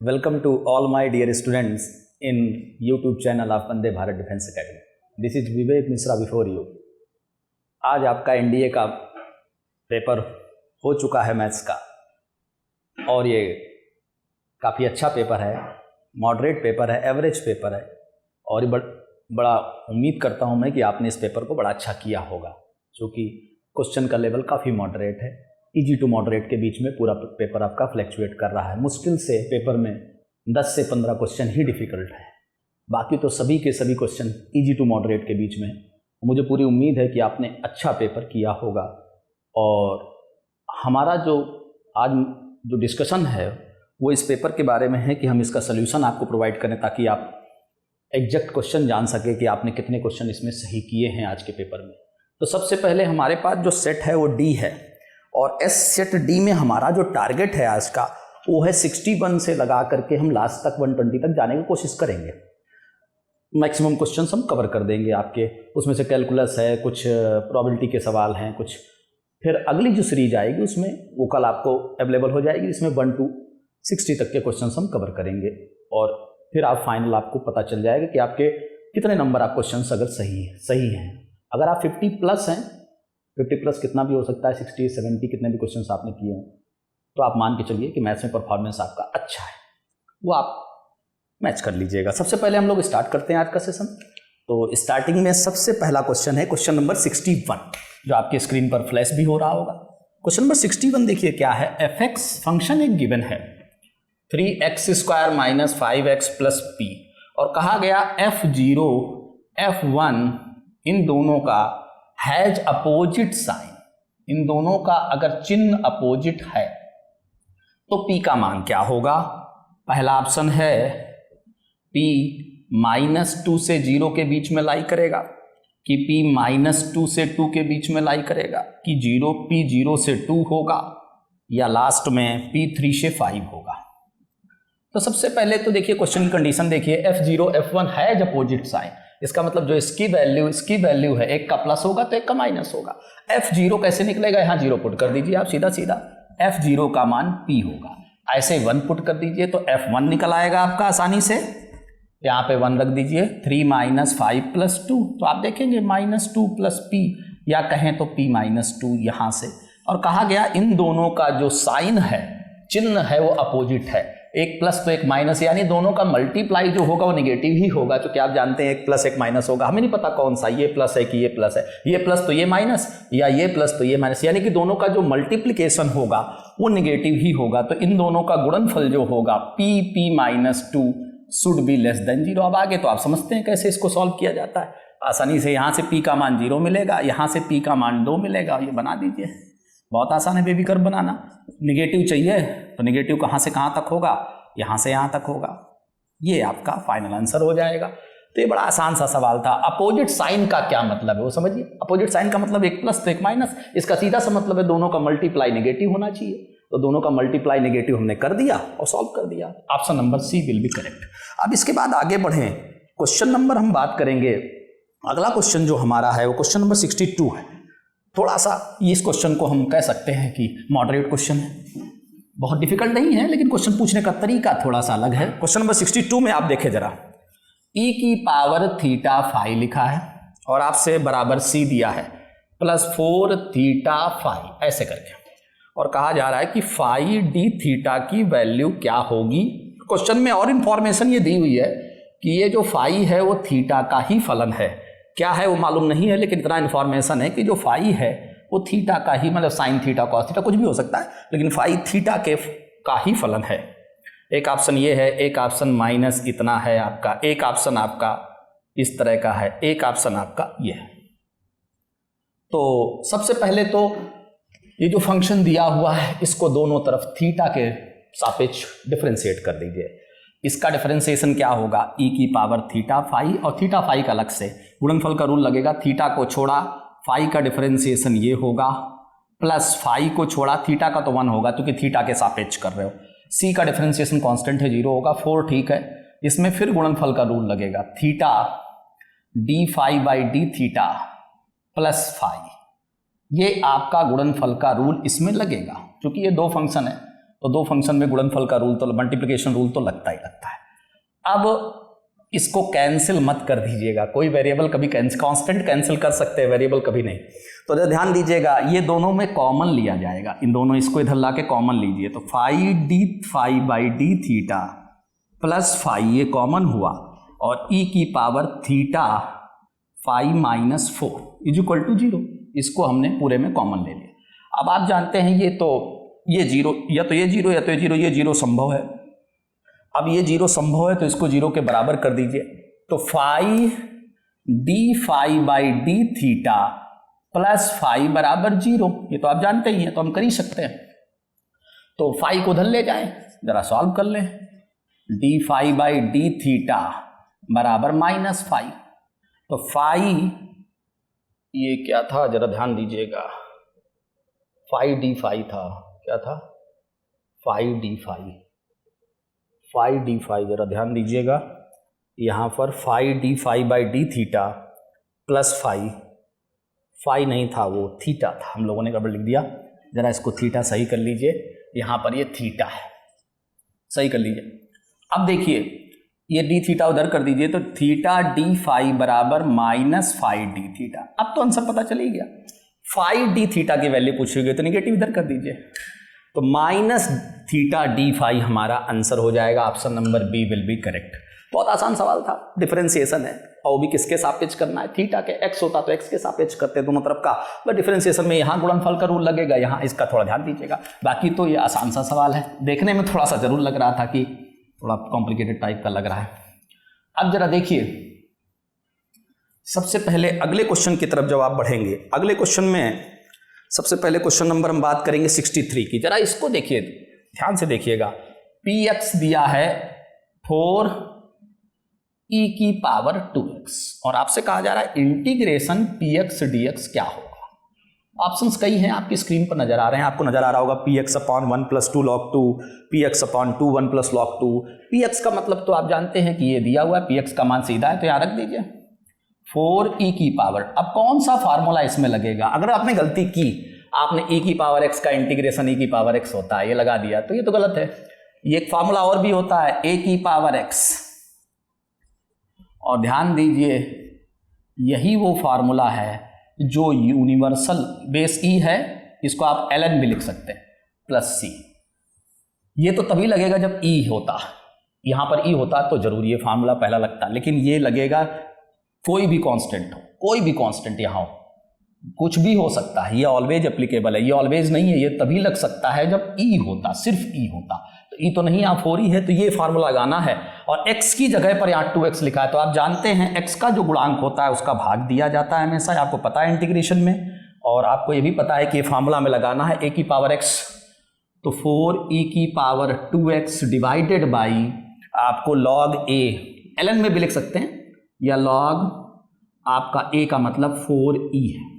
Welcome to all my dear students in YouTube channel of Vande Bharat Defense Academy. This is Vivek Misra before you. आज आपका NDA का paper हो चुका है maths का, और ये काफ़ी अच्छा पेपर है, मॉडरेट पेपर है, एवरेज पेपर है, और ये बड़ा उम्मीद करता हूँ मैं कि आपने इस पेपर को बड़ा अच्छा किया होगा, क्योंकि क्वेश्चन का लेवल काफ़ी मॉडरेट है। इजी टू मॉडरेट के बीच में पूरा पेपर आपका फ्लैक्चुएट कर रहा है। मुश्किल से पेपर में 10 से 15 क्वेश्चन ही डिफ़िकल्ट है, बाकी तो सभी के सभी क्वेश्चन इजी टू मॉडरेट के बीच में। मुझे पूरी उम्मीद है कि आपने अच्छा पेपर किया होगा, और हमारा जो आज जो डिस्कशन है वो इस पेपर के बारे में है कि हम इसका सल्यूशन आपको प्रोवाइड करें, ताकि आप एग्जैक्ट क्वेश्चन जान सके कि आपने कितने क्वेश्चन इसमें सही किए हैं आज के पेपर में। तो सबसे पहले हमारे पास जो सेट है वो डी है, और एस सेट डी में हमारा जो टारगेट है आज का वो है 61 से लगा करके हम लास्ट तक 120 तक जाने की कोशिश करेंगे। मैक्सिमम क्वेश्चंस हम कवर कर देंगे आपके, उसमें से कैलकुलस है, कुछ प्रोबेबिलिटी के सवाल हैं, कुछ फिर अगली जो सीरीज आएगी उसमें वो कल आपको अवेलेबल हो जाएगी, जिसमें 1 to 60 तक के क्वेश्चंस हम कवर करेंगे, और फिर आप फाइनल आपको पता चल जाएगा कि आपके कितने नंबर आप क्वेश्चंस अगर सही हैं। अगर आप 50 प्लस हैं, 50 प्लस कितना भी हो सकता है, 60 70 कितने भी क्वेश्चंस आपने किए हों, तो आप मान के चलिए कि मैथ्स में परफॉर्मेंस आपका अच्छा है, वो आप मैच कर लीजिएगा। सबसे पहले हम लोग स्टार्ट करते हैं आज का सेशन। तो स्टार्टिंग में सबसे पहला क्वेश्चन है क्वेश्चन नंबर 61, जो आपके स्क्रीन पर फ्लैश भी हो रहा होगा। क्वेश्चन नंबर 61 देखिए क्या है। एफ एक्स फंक्शन एक गिवन है 3x² - 5x + p, और कहा गया f0 f1 इन दोनों का हैज अपोजिट साइन, इन दोनों का अगर चिन्ह अपोजिट है तो p का मान क्या होगा। पहला ऑप्शन है p -2 से 0 के बीच में लाई करेगा, कि p -2 से 2 के बीच में लाई करेगा, कि p 0 से 2 होगा, या लास्ट में p 3 से 5 होगा। तो सबसे पहले तो देखिए क्वेश्चन की कंडीशन देखिए, f0 f1 has opposite sign, इसका मतलब जो इसकी वैल्यू है, एक का प्लस होगा तो एक का माइनस होगा। f0 कैसे निकलेगा, यहाँ 0 पुट कर दीजिए आप सीधा सीधा, f0 का मान p होगा। ऐसे 1 पुट कर दीजिए तो f1 निकल आएगा आपका आसानी से, यहाँ पे 1 रख दीजिए। 3 - 5 + 2, तो आप देखेंगे -2 + p, या कहें तो p - 2 यहाँ से। और कहा गया इन दोनों का जो साइन है, चिन्ह है, वो अपोजिट है, एक प्लस तो एक माइनस, यानी दोनों का मल्टीप्लाई जो होगा वो नेगेटिव ही होगा, क्योंकि आप जानते हैं एक प्लस एक माइनस होगा, हमें नहीं पता कौन सा, ये प्लस है कि ये प्लस है, ये प्लस तो ये माइनस, या ये प्लस तो ये माइनस, यानी कि दोनों का जो मल्टीप्लिकेशन होगा वो नेगेटिव ही होगा। तो इन दोनों का गुणनफल जो होगा p -2 should be less than 0। अब आगे तो आप समझते हैं कैसे इसको सॉल्व किया जाता है। आसानी से यहाँ से p का मान 0 मिलेगा, यहाँ से p का मान 2 मिलेगा, ये बना दीजिए। बहुत आसान है बेबी कर्व बनाना। निगेटिव चाहिए तो निगेटिव कहाँ से कहाँ तक होगा, यहाँ से यहाँ तक होगा, ये आपका फाइनल आंसर हो जाएगा। तो ये बड़ा आसान सा सवाल था। अपोजिट साइन का क्या मतलब है वो समझिए। अपोजिट साइन का मतलब एक प्लस तो एक माइनस, इसका सीधा सा मतलब है दोनों का मल्टीप्लाई नेगेटिव होना चाहिए। तो दोनों का मल्टीप्लाई नेगेटिव हमने कर दिया और सॉल्व कर दिया। Option number C will be correct. अब इसके बाद आगे बढ़ें, क्वेश्चन नंबर हम बात करेंगे। अगला क्वेश्चन जो हमारा है वो क्वेश्चन नंबर 62 है। थोड़ा सा इस क्वेश्चन को हम कह सकते हैं कि मॉडरेट क्वेश्चन है, बहुत डिफिकल्ट नहीं है, लेकिन क्वेश्चन पूछने का तरीका थोड़ा सा अलग है। क्वेश्चन नंबर 62 में आप देखें जरा, e की पावर थीटा फाई लिखा है, और आपसे बराबर c दिया है +4 थीटा फाई ऐसे करके, और कहा जा रहा है कि फाई डी थीटा की वैल्यू क्या होगी। क्वेश्चन में और इंफॉर्मेशन ये दी हुई है कि ये जो फाई है वो थीटा का ही फलन है, क्या है वो मालूम नहीं है, लेकिन इतना इंफॉर्मेशन है कि जो फाई है वो थीटा का ही, मतलब साइन थीटा कॉस थीटा कुछ भी हो सकता है, लेकिन फाई थीटा के का ही फलन है। एक ऑप्शन ये है, एक ऑप्शन माइनस इतना है आपका, एक ऑप्शन आपका इस तरह का है, एक ऑप्शन आपका ये है। तो सबसे पहले तो ये जो फंक्शन दिया हुआ है इसको दोनों तरफ थीटा के सापेक्ष डिफरेंशिएट कर दीजिए। इसका डिफरेंशिएशन क्या होगा, e की पावर थीटा फाई, और थीटा फाई का अलग से गुणनफल का रूल लगेगा। थीटा को छोड़ा फाई का डिफरेंशिएशन ये होगा, प्लस फाई को छोड़ा थीटा का तो 1 होगा क्योंकि थीटा के सापेक्ष कर रहे हो। c का डिफरेंशिएशन कांस्टेंट है 0 होगा, 4 ठीक है। इसमें फिर गुणनफल का रूल लगेगा, theta d phi by d theta plus phi, ये आपका गुणनफल का रूल इसमें लगेगा। क्योंकि ये दो फंक्शन है तो दो फंक्शन में गुणनफल का रूल तो मल्टीप्लिकेशन रूल तो लगता ही लगता है। अब इसको कैंसिल मत कर दीजिएगा, कोई वेरिएबल कभी कांस्टेंट कैंसिल कर सकते हैं, वेरिएबल कभी नहीं। तो जरा ध्यान दीजिएगा, ये दोनों में कॉमन लिया जाएगा, इन दोनों इसको इधर ला के कॉमन लीजिए। तो phi by d theta plus phi ये कॉमन हुआ और ई की power theta phi minus 4 is equal to 0, इसको हमने पूरे में कॉमन ले लिया। अब आप जानते हैं ये जीरो या तो ये जीरो या तो ये जीरो, ये जीरो संभव है। अब ये जीरो संभव है तो इसको जीरो के बराबर कर दीजिए। तो phi d phi by d theta plus phi बराबर 0, ये तो आप जानते ही हैं, तो हम कर ही सकते हैं। तो फाई को उधर ले जाएं, जरा सॉल्व कर लें। D phi by d theta बराबर माइनस फाई। तो फाई ये क्या था, जरा ध्यान दीजिएगा, फाई डी फाई था, क्या था, फाई डी फाई, जरा ध्यान दीजिएगा, यहाँ पर phi d phi by d theta plus phi नहीं था, वो थीटा था, हम लोगों ने गड़बड़ लिख दिया। जरा इसको थीटा सही कर लीजिए, यहाँ पर ये थीटा है, सही कर लीजिए। अब देखिए ये डी थीटा उधर कर दीजिए, तो थीटा डी फाई बराबर माइनस फाई डी थीटा। अब तो आंसर पता चल ही गया, फाई डी थीटा की वैल्यू पूछी गई तो निगेटिव इधर कर दीजिए, तो माइनस थीटा डी फाई हमारा आंसर हो जाएगा। Option number B will be correct. बहुत आसान सवाल था, डिफरेंशिएशन है और वो भी किसके सापेक्ष करना है, थीटा के। एक्स होता तो एक्स के सापेक्ष करते दोनों तरफ का, बट डिफरेंशिएशन में यहाँ गुणनफल का रूल लगेगा, यहाँ इसका थोड़ा ध्यान दीजिएगा। बाकी तो ये आसान सा सवाल है, देखने में थोड़ा सा जरूर लग रहा था कि थोड़ा कॉम्प्लिकेटेड टाइप का लग रहा है। अब जरा देखिए, सबसे पहले अगले क्वेश्चन की तरफ जब आप बढ़ेंगे, अगले क्वेश्चन में सबसे पहले क्वेश्चन नंबर हम बात करेंगे 63 की। जरा इसको देखिए, ध्यान से देखिएगा। पी एक्स दिया है 4 ई की पावर 2x और आपसे कहा जा रहा है integration P x D x क्या होगा। ऑप्शंस कई हैं, आपकी स्क्रीन पर नजर आ रहे हैं, आपको नजर आ रहा होगा P x upon 1 plus 2 log 2, P x upon 2 1 plus log 2। P x का मतलब तो आप जानते हैं कि ये दिया हुआ है, पी एक्स का मान सीधा है तो यहाँ रख दीजिए 4 ई की पावर। अब कौन सा फार्मूला इसमें लगेगा, अगर आपने गलती की, आपने ई की पावर एक्स का इंटीग्रेशन ई की पावर एक्स होता है ये लगा दिया, तो ये तो गलत है। ये एक फार्मूला और भी होता है, ए की पावर एक्स, और ध्यान दीजिए यही वो फार्मूला है जो यूनिवर्सल बेस ई है, इसको आप ln भी लिख सकते हैं, प्लस सी। ये तो तभी लगेगा जब ई होता, यहां पर ई होता तो जरूर ये फार्मूला पहला लगता, लेकिन ये लगेगा कोई भी कांस्टेंट हो, कोई भी कांस्टेंट यहां हो, कुछ भी हो सकता है, ये ऑलवेज एप्लीकेबल है। ये ऑलवेज नहीं है, ये तभी लग सकता है जब ई होता, सिर्फ ई होता। तो ई तो नहीं, यहाँ 4 ई है, तो ये फार्मूला लगाना है। और x की जगह पर यहाँ 2x लिखा है, तो आप जानते हैं x का जो गुणांक होता है उसका भाग दिया जाता है हमेशा, आपको पता है इंटीग्रेशन में। और आपको ये भी पता है कि ये फार्मूला में लगाना है a की पावर x, तो 4 e की पावर 2x डिवाइडेड बाई आपको log a, ln में भी लिख सकते हैं, या log आपका a का मतलब 4e है,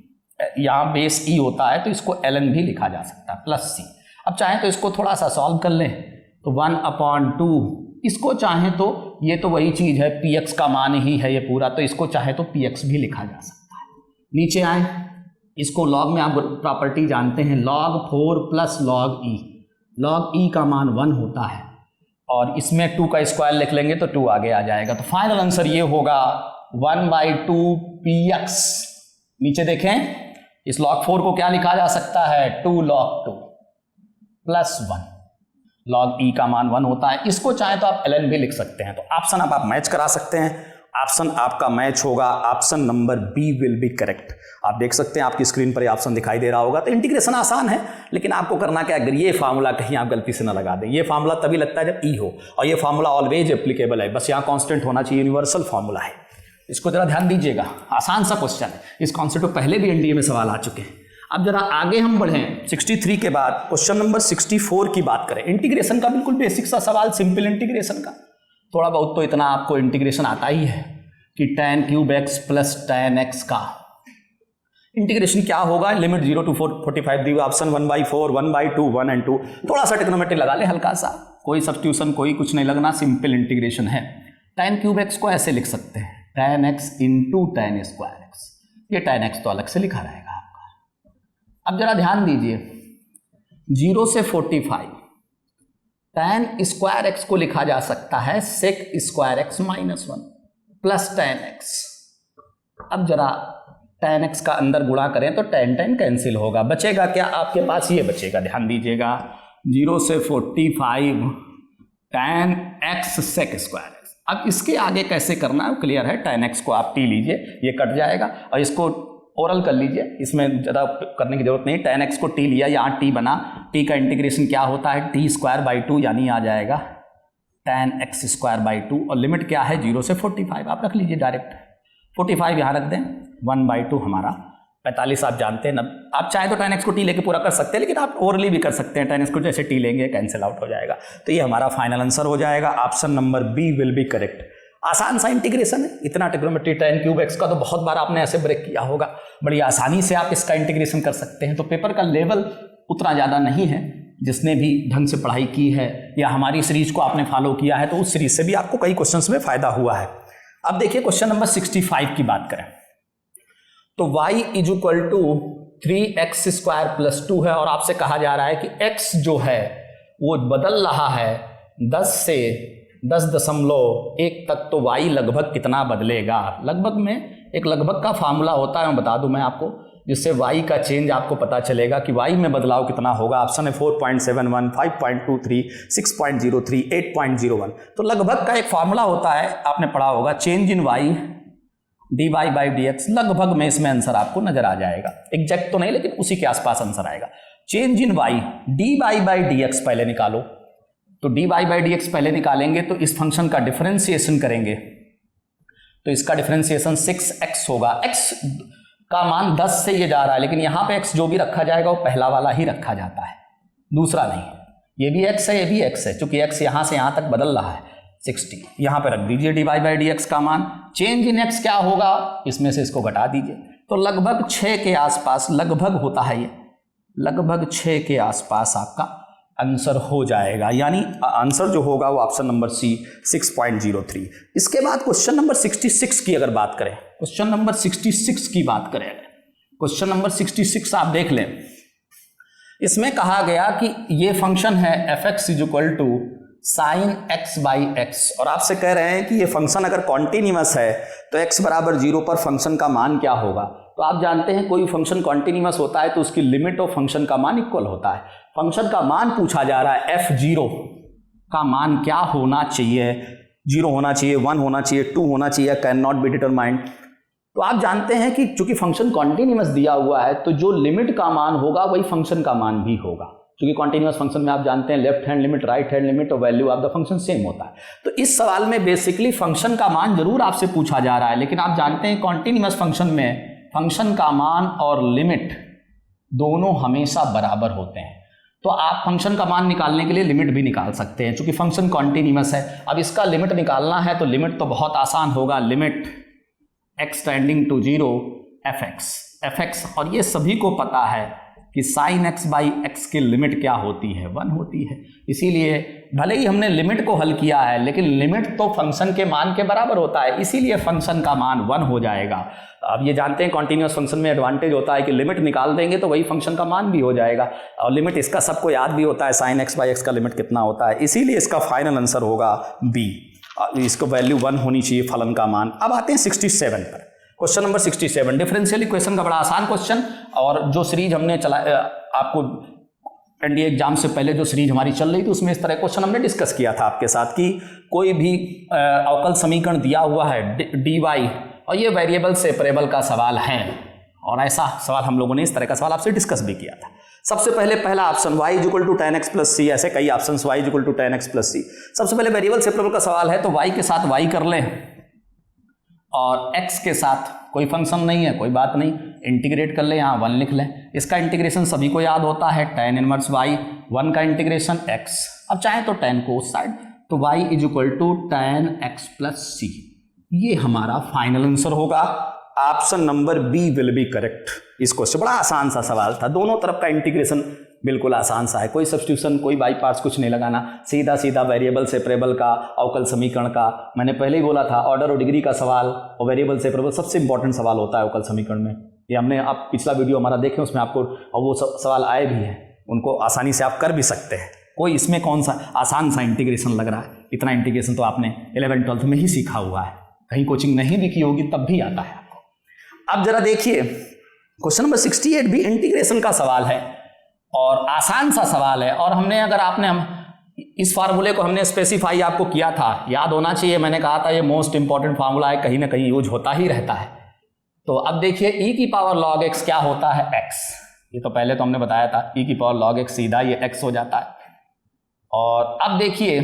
यहाँ बेस e होता है तो इसको ln भी लिखा जा सकता है, प्लस c। अब चाहें तो इसको थोड़ा सा सॉल्व कर लें, तो 1/2, इसको चाहें तो ये तो वही चीज़ है, px का मान ही है ये पूरा, तो इसको चाहे तो px भी लिखा जा सकता है। नीचे आए, इसको log में आप प्रॉपर्टी जानते हैं, log 4 plus log e, log e का मान 1 होता है और इसमें 2 का स्क्वायर लिख लेंगे तो 2 आगे आ जाएगा। तो फाइनल आंसर ये होगा 1/2 px। नीचे देखें, इस log 4 को क्या लिखा जा सकता है, 2 log 2 प्लस 1, log e का मान 1 होता है, इसको चाहे तो आप ln भी लिख सकते हैं। तो ऑप्शन अब आप मैच करा सकते हैं, ऑप्शन आपका मैच होगा, option number B will be correct. आप देख सकते हैं आपकी स्क्रीन पर ये ऑप्शन दिखाई दे रहा होगा। तो इंटीग्रेशन आसान है, लेकिन आपको करना क्या, अगर ये फार्मूला कहीं आप गलती से ना लगा दें, ये फार्मूला तभी लगता है जब ई हो, और ये फार्मूला ऑलवेज एप्लीकेबल है, बस यहाँ कांस्टेंट होना चाहिए, यूनिवर्सल फार्मूला है। इसको जरा ध्यान दीजिएगा, आसान सा क्वेश्चन है, इस कॉन्सेप्ट पर पहले भी एनडीए में सवाल आ चुके हैं। अब जरा आगे हम बढ़ें, 63 के बाद क्वेश्चन नंबर 64 की बात करें। इंटीग्रेशन का बिल्कुल बेसिक सा सवाल, सिंपल इंटीग्रेशन का, थोड़ा बहुत तो इतना आपको इंटीग्रेशन आता ही है कि tan³ x plus tan x का इंटीग्रेशन क्या होगा, लिमिट 0 to 45 दी हुई, ऑप्शन 1/4, 1/2, 1 and 2। थोड़ा सा टेक्नोमेट्री लगा ले हल्का सा, कोई सब्स्टिट्यूशन कोई कुछ नहीं लगना, सिंपल इंटीग्रेशन है। tan³ x को ऐसे लिख सकते हैं, tan x into tan square x, ये tan x तो अलग से लिखा रहेगा आपका। अब जरा ध्यान दीजिए, 0 से 45, tan स्क्वायर एक्स को लिखा जा सकता है sec square x minus 1 plus tan x। अब जरा tan x का अंदर गुणा करें तो tan कैंसिल होगा, बचेगा क्या आपके पास, ये बचेगा, ध्यान दीजिएगा 0 से 45 tan x sec square x. अब इसके आगे कैसे करना है क्लियर है, tan x को आप t लीजिए, ये कट जाएगा और इसको ओरल कर लीजिए, इसमें ज़्यादा करने की जरूरत नहीं। tan x को t लिया, यहाँ t बना, t का इंटीग्रेशन क्या होता है t स्क्वायर बाई 2, यानी आ जाएगा tan x स्क्वायर बाई 2 और लिमिट क्या है 0 से 45, आप रख लीजिए डायरेक्ट, 45 यहाँ रख दें, 1/2 हमारा 45 आप जानते हैं ना। आप चाहे तो tan x को t लेके पूरा कर सकते हैं, लेकिन आप ओरली भी कर सकते हैं, tan x को जैसे t लेंगे कैंसिल आउट हो जाएगा। तो ये हमारा फाइनल आंसर हो जाएगा, option number B will be correct. आसान सा इंटीग्रेशन है, इतना ट्रिग्नोमेट्री tan क्यूब x का तो बहुत बार आपने ऐसे ब्रेक किया होगा, बड़ी आसानी से आप इसका इंटीग्रेशन कर सकते हैं। तो पेपर का लेवल उतना ज़्यादा नहीं है, जिसने भी ढंग से पढ़ाई की है या हमारी सीरीज को आपने फॉलो किया है तो उस सीरीज से भी आपको कई क्वेश्चंस में फायदा हुआ है। अब देखिए क्वेश्चन नंबर 65 की बात करें तो y is equal to 3x square plus 2 है और आपसे कहा जा रहा है कि x जो है वो बदल रहा है 10 से 10.1 तक, तो y लगभग कितना बदलेगा। लगभग में एक लगभग का फार्मूला होता है, मैं बता दूं मैं आपको, जिससे y का चेंज आपको पता चलेगा कि y में बदलाव कितना होगा। ऑप्शन है 4.71, 5.23, 6.03, 8.01। तो लगभग का एक फार्मूला होता है, आपने पढ़ा होगा, change in y dy by dx। लगभग में इसमें आंसर आपको नजर आ जाएगा, एग्जैक्ट तो नहीं लेकिन उसी के आसपास आंसर आएगा। Change in y dy by dx पहले निकालो, तो dy बाई dx पहले निकालेंगे तो इस फंक्शन का डिफरेंशिएशन करेंगे तो इसका डिफरेंशिएशन 6x होगा। x का मान 10 से ये जा रहा है, लेकिन यहाँ पे x जो भी रखा जाएगा वो पहला वाला ही रखा जाता है, दूसरा नहीं। ये भी x है, ये भी x है, चूंकि x यहाँ से यहाँ तक बदल रहा है 60, यहाँ पे रख दीजिए dy बाई dx का मान। चेंज इन x क्या होगा, इसमें से इसको घटा दीजिए, तो लगभग 6 के आसपास लगभग होता है, ये लगभग 6 के आसपास आपका आंसर हो जाएगा, यानी आंसर जो होगा वो ऑप्शन नंबर सी 6.03। इसके बाद क्वेश्चन नंबर 66 की अगर बात करें, क्वेश्चन नंबर 66 की बात करें, क्वेश्चन नंबर 66 आप देख लें। इसमें कहा गया कि ये फंक्शन है fx is equal to sine x by x, और आपसे कह रहे हैं कि ये फंक्शन अगर कॉन्टिन्यूअस है तो x बराबर 0 पर फंक्शन का मान क्या होगा। तो आप जानते हैं कोई फंक्शन कॉन्टिन्यूअस होता है तो उसकी लिमिट ऑफ फंक्शन का मान इक्वल होता है। फंक्शन का मान पूछा जा रहा है, f0 का मान क्या होना चाहिए, 0 होना चाहिए, 1 होना चाहिए, 2 होना चाहिए, कैन नॉट बी डिटरमाइंड। तो आप जानते हैं कि चूंकि फंक्शन कॉन्टिन्यूअस दिया हुआ है तो जो लिमिट का मान होगा वही फंक्शन का मान भी होगा, क्योंकि कॉन्टिन्यूअस फंक्शन में आप जानते हैं left hand limit, right hand limit और value of the function same होता है। तो इस सवाल में बेसिकली फंक्शन का मान जरूर आपसे पूछा जा रहा है, लेकिन आप जानते हैं कॉन्टिन्यूअस फंक्शन में फंक्शन का मान और लिमिट दोनों हमेशा बराबर होते हैं। तो आप फंक्शन का मान निकालने के लिए लिमिट भी निकाल सकते हैं, चूंकि फंक्शन कॉन्टिन्यूअस है। अब इसका लिमिट निकालना है तो लिमिट तो बहुत आसान होगा, limit x tending to 0 fx, और ये सभी को पता है कि साइन x बाई एक्स की लिमिट क्या होती है, 1 होती है। इसीलिए भले ही हमने लिमिट को हल किया है लेकिन लिमिट तो फंक्शन के मान के बराबर होता है, इसीलिए फंक्शन का मान 1 हो जाएगा। अब ये जानते हैं कॉन्टिन्यूअस फंक्शन में एडवांटेज होता है कि लिमिट निकाल देंगे तो वही फंक्शन का मान भी हो जाएगा, और लिमिट इसका सबको याद भी होता है, साइन x बाई एक्स का लिमिट कितना होता है, इसीलिए इसका फाइनल आंसर होगा बी, इसको वैल्यू 1 होनी चाहिए फलन का मान। अब आते हैं 67 पर, क्वेश्चन नंबर 67 डिफरेंशियल इक्वेशन का बड़ा आसान क्वेश्चन, और जो सीरीज हमने चलाया आपको एनडीए एग्जाम से पहले जो सीरीज हमारी चल रही थी उसमें इस तरह क्वेश्चन हमने डिस्कस किया था आपके साथ कि कोई भी अवकल समीकरण दिया हुआ है डी वाई और ये वेरिएबल सेपरेबल का सवाल है, और ऐसा सवाल हम लोगों ने इस तरह का सवाल आपसे डिस्कस भी किया था। सबसे पहले पहला option y is equal to tan x plus c, ऐसे कई option y is equal to tan x plus c. सबसे पहले वेरिएबल सेपरेबल का सवाल है तो y के साथ y कर लें और x के साथ कोई फंक्शन नहीं है, कोई बात नहीं, इंटीग्रेट कर ले, यहाँ 1 लिख लें। इसका इंटीग्रेशन सभी को याद होता है, tan इनवर्स y, 1 का इंटीग्रेशन x। अब चाहे तो tan को उस साइड, तो y is equal to tan x plus c, ये हमारा फाइनल आंसर होगा। Option number B will be correct. इस क्वेश्चन बड़ा आसान सा सवाल था, दोनों तरफ का इंटीग्रेशन बिल्कुल आसान सा है, कोई सब्स्टिट्यूशन कोई बाई पार्ट्स कुछ नहीं लगाना, सीधा सीधा वेरिएबल सेपरेबल का अवकल समीकरण का, मैंने पहले ही बोला था ऑर्डर और डिग्री का सवाल और वेरिएबल सेपरेबल सबसे इंपॉर्टेंट सवाल होता है अवकल समीकरण में। ये हमने आप पिछला वीडियो हमारा देखें उसमें आपको और वो सवाल आए भी हैं, उनको आसानी से आप कर भी सकते हैं। कोई इसमें कौन सा आसान सा इंटीग्रेशन लग रहा है? इतना इंटीग्रेशन तो आपने 11th-12th में ही सीखा हुआ है, कहीं कोचिंग नहीं भी की होगी तब भी आता है आपको। अब जरा देखिए क्वेश्चन नंबर 68 भी इंटीग्रेशन का सवाल है और आसान सा सवाल है। और हमने अगर आपने इस फार्मूले को हमने स्पेसिफाई आपको किया था, याद होना चाहिए, मैंने कहा था ये मोस्ट इंपॉर्टेंट फार्मूला है, कहीं ना कहीं यूज होता ही रहता है। तो अब देखिए e की पावर log x क्या होता है? x। ये तो पहले तो हमने बताया था, e की पावर log x सीधा ये x हो जाता है। और अब देखिए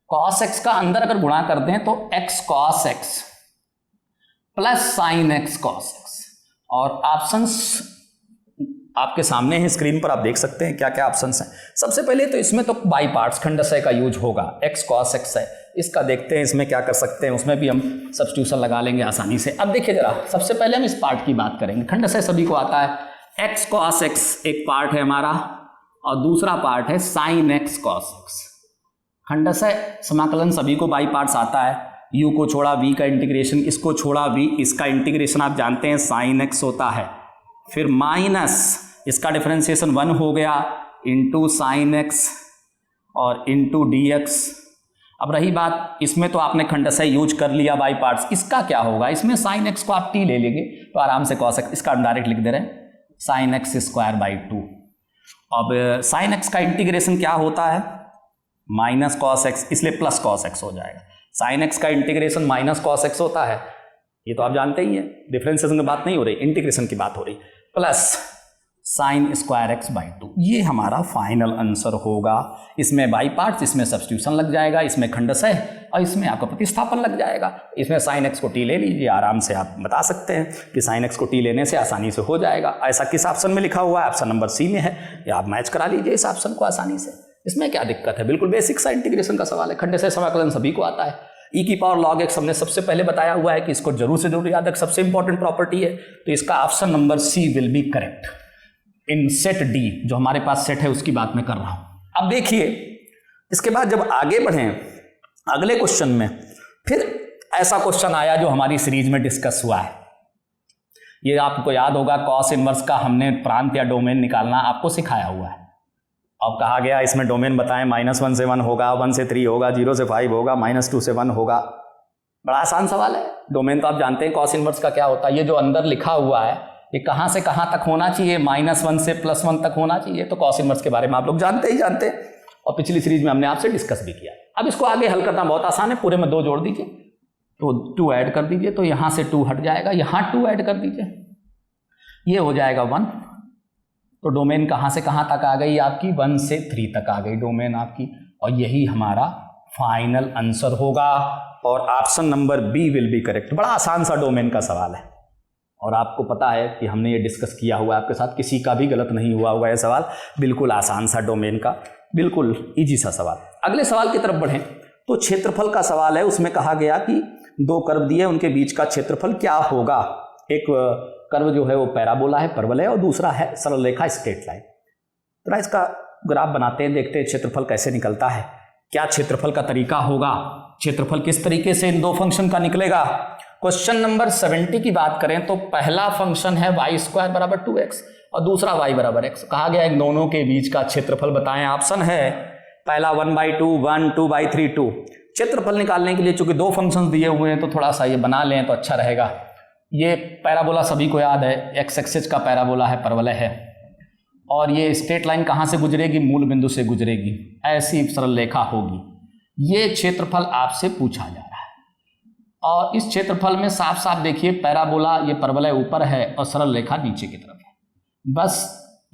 cos x का अंदर अगर गुणा करते हैं तो x cos x plus sin x cos x। और ऑप्शंस आपके सामने है, स्क्रीन पर आप देख सकते हैं क्या क्या ऑप्शंस हैं। सबसे पहले तो इसमें तो बाई पार्ट्स खंडशय का यूज होगा, x cos x है, इसका देखते हैं इसमें क्या कर सकते हैं, उसमें भी हम सब्स्टिट्यूशन लगा लेंगे आसानी से। अब देखिए जरा, सबसे पहले हम इस पार्ट की बात करेंगे। खंडशय सभी को आता है, x cos x एक पार्ट है हमारा और दूसरा पार्ट है sin x cos x। खंडशय समाकलन सभी को बाई पार्ट्स आता है, u को छोड़ा v का इंटीग्रेशन, इसको छोड़ा v, इसका इंटीग्रेशन आप जानते हैं sin x होता है, फिर माइनस इसका डिफरेंशिएशन 1 हो गया इंटू साइन एक्स और इंटू डी एक्स। अब रही बात, इसमें तो आपने खंडशय यूज कर लिया बाई पार्ट्स, इसका क्या होगा? इसमें साइन एक्स को आप t ले लेंगे तो आराम से cos x, इसका डायरेक्ट लिख दे रहे हैं साइन एक्स स्क्वायर बाई 2। अब साइन एक्स का इंटीग्रेशन क्या होता है? माइनस cos x, इसलिए प्लस cos x हो जाएगा। साइन एक्स का इंटीग्रेशन माइनस cos x होता है, ये तो आप जानते ही हैं, डिफरेंशिएशन की बात नहीं हो रही, इंटीग्रेशन की बात हो रही। Plus sine square x by 2, ये हमारा फाइनल आंसर होगा। इसमें बाई पार्ट्स, इसमें सब्स्टिट्यूशन लग जाएगा, इसमें खंडशय और इसमें आपका प्रतिस्थापन लग जाएगा। इसमें साइन एक्स को टी ले लीजिए, आराम से आप बता सकते हैं कि साइन एक्स को टी लेने से आसानी से हो जाएगा। ऐसा किस ऑप्शन में लिखा हुआ है? ऑप्शन नंबर सी में है, या आप मैच करा लीजिए इस ऑप्शन को आसानी से। इसमें क्या दिक्कत है? बिल्कुल बेसिक सा इंटीग्रेशन का सवाल है, खंडशय समाकलन सभी को आता है। e की पावर log x हमने सबसे पहले बताया हुआ है कि इसको जरूर से जरूर याद रख, सबसे इंपॉर्टेंट प्रॉपर्टी है। तो इसका option number C will be correct in set D, जो हमारे पास सेट है उसकी बात मैं कर रहा हूं। अब देखिए इसके बाद जब आगे बढ़े अगले क्वेश्चन में, फिर ऐसा क्वेश्चन आया जो हमारी सीरीज में डिस्कस हुआ है। ये आपको याद होगा, कॉस इनवर्स का हमने प्रांत या डोमेन निकालना आपको सिखाया हुआ है। अब कहा गया इसमें डोमेन बताएं, -1 से 1 होगा, 1 से 3 होगा, 0 से 5 होगा, -2 से 1 होगा। बड़ा आसान सवाल है। डोमेन तो आप जानते हैं कॉस इनवर्स का क्या होता है। ये जो अंदर लिखा हुआ है ये कहाँ से कहाँ तक होना चाहिए? -1 से +1 तक होना चाहिए। तो कॉस इनवर्स के बारे में आप लोग जानते ही जानते हैं और पिछली सीरीज में हमने आपसे डिस्कस भी किया। अब इसको आगे हल करना बहुत आसान है, पूरे में 2 जोड़ दीजिए तो 2 ऐड कर दीजिए, तो यहाँ से 2 हट जाएगा, यहाँ 2 ऐड कर दीजिए, ये हो जाएगा 1। तो डोमेन कहाँ से कहाँ तक आ गई आपकी? 1 से 3 तक आ गई डोमेन आपकी, और यही हमारा फाइनल आंसर होगा। और option number B will be correct. बड़ा आसान सा डोमेन का सवाल है और आपको पता है कि हमने ये डिस्कस किया हुआ है आपके साथ, किसी का भी गलत नहीं हुआ हुआ है सवाल, बिल्कुल आसान सा डोमेन का, बिल्कुल इजी सा सवाल। अगले सवाल की तरफ बढ़ें तो क्षेत्रफल का सवाल है। उसमें कहा गया कि 2 कर्व दिए, उनके बीच का क्षेत्रफल क्या होगा? एक कर्व जो है वो पैराबोला है, परवलय, और दूसरा है सरल रेखा स्ट्रेट लाइन। तो इसका ग्राफ बनाते हैं, देखते हैं क्षेत्रफल कैसे निकलता है, क्या क्षेत्रफल का तरीका होगा, क्षेत्रफल किस तरीके से इन 2 फंक्शन का निकलेगा। क्वेश्चन नंबर 70 की बात करें तो पहला फंक्शन है y² = 2x और दूसरा y = x। कहा गया इन दोनों के बीच का क्षेत्रफल बताएं। ऑप्शन है पहला 1/2, 1, 2/3, 2। क्षेत्रफल निकालने के लिए चूंकि 2 फंक्शंस दिए हुए हैं तो थोड़ा सा ये बना लें तो अच्छा रहेगा। ये पैराबोला सभी को याद है, x एक्सिस का पैराबोला है, परवलय है, और ये स्ट्रेट लाइन कहाँ से गुजरेगी? मूल बिंदु से गुजरेगी, ऐसी सरल रेखा होगी। ये क्षेत्रफल आपसे पूछा जा रहा है और इस क्षेत्रफल में साफ साफ देखिए पैराबोला, ये परवलय ऊपर है और सरल रेखा नीचे की तरफ है। बस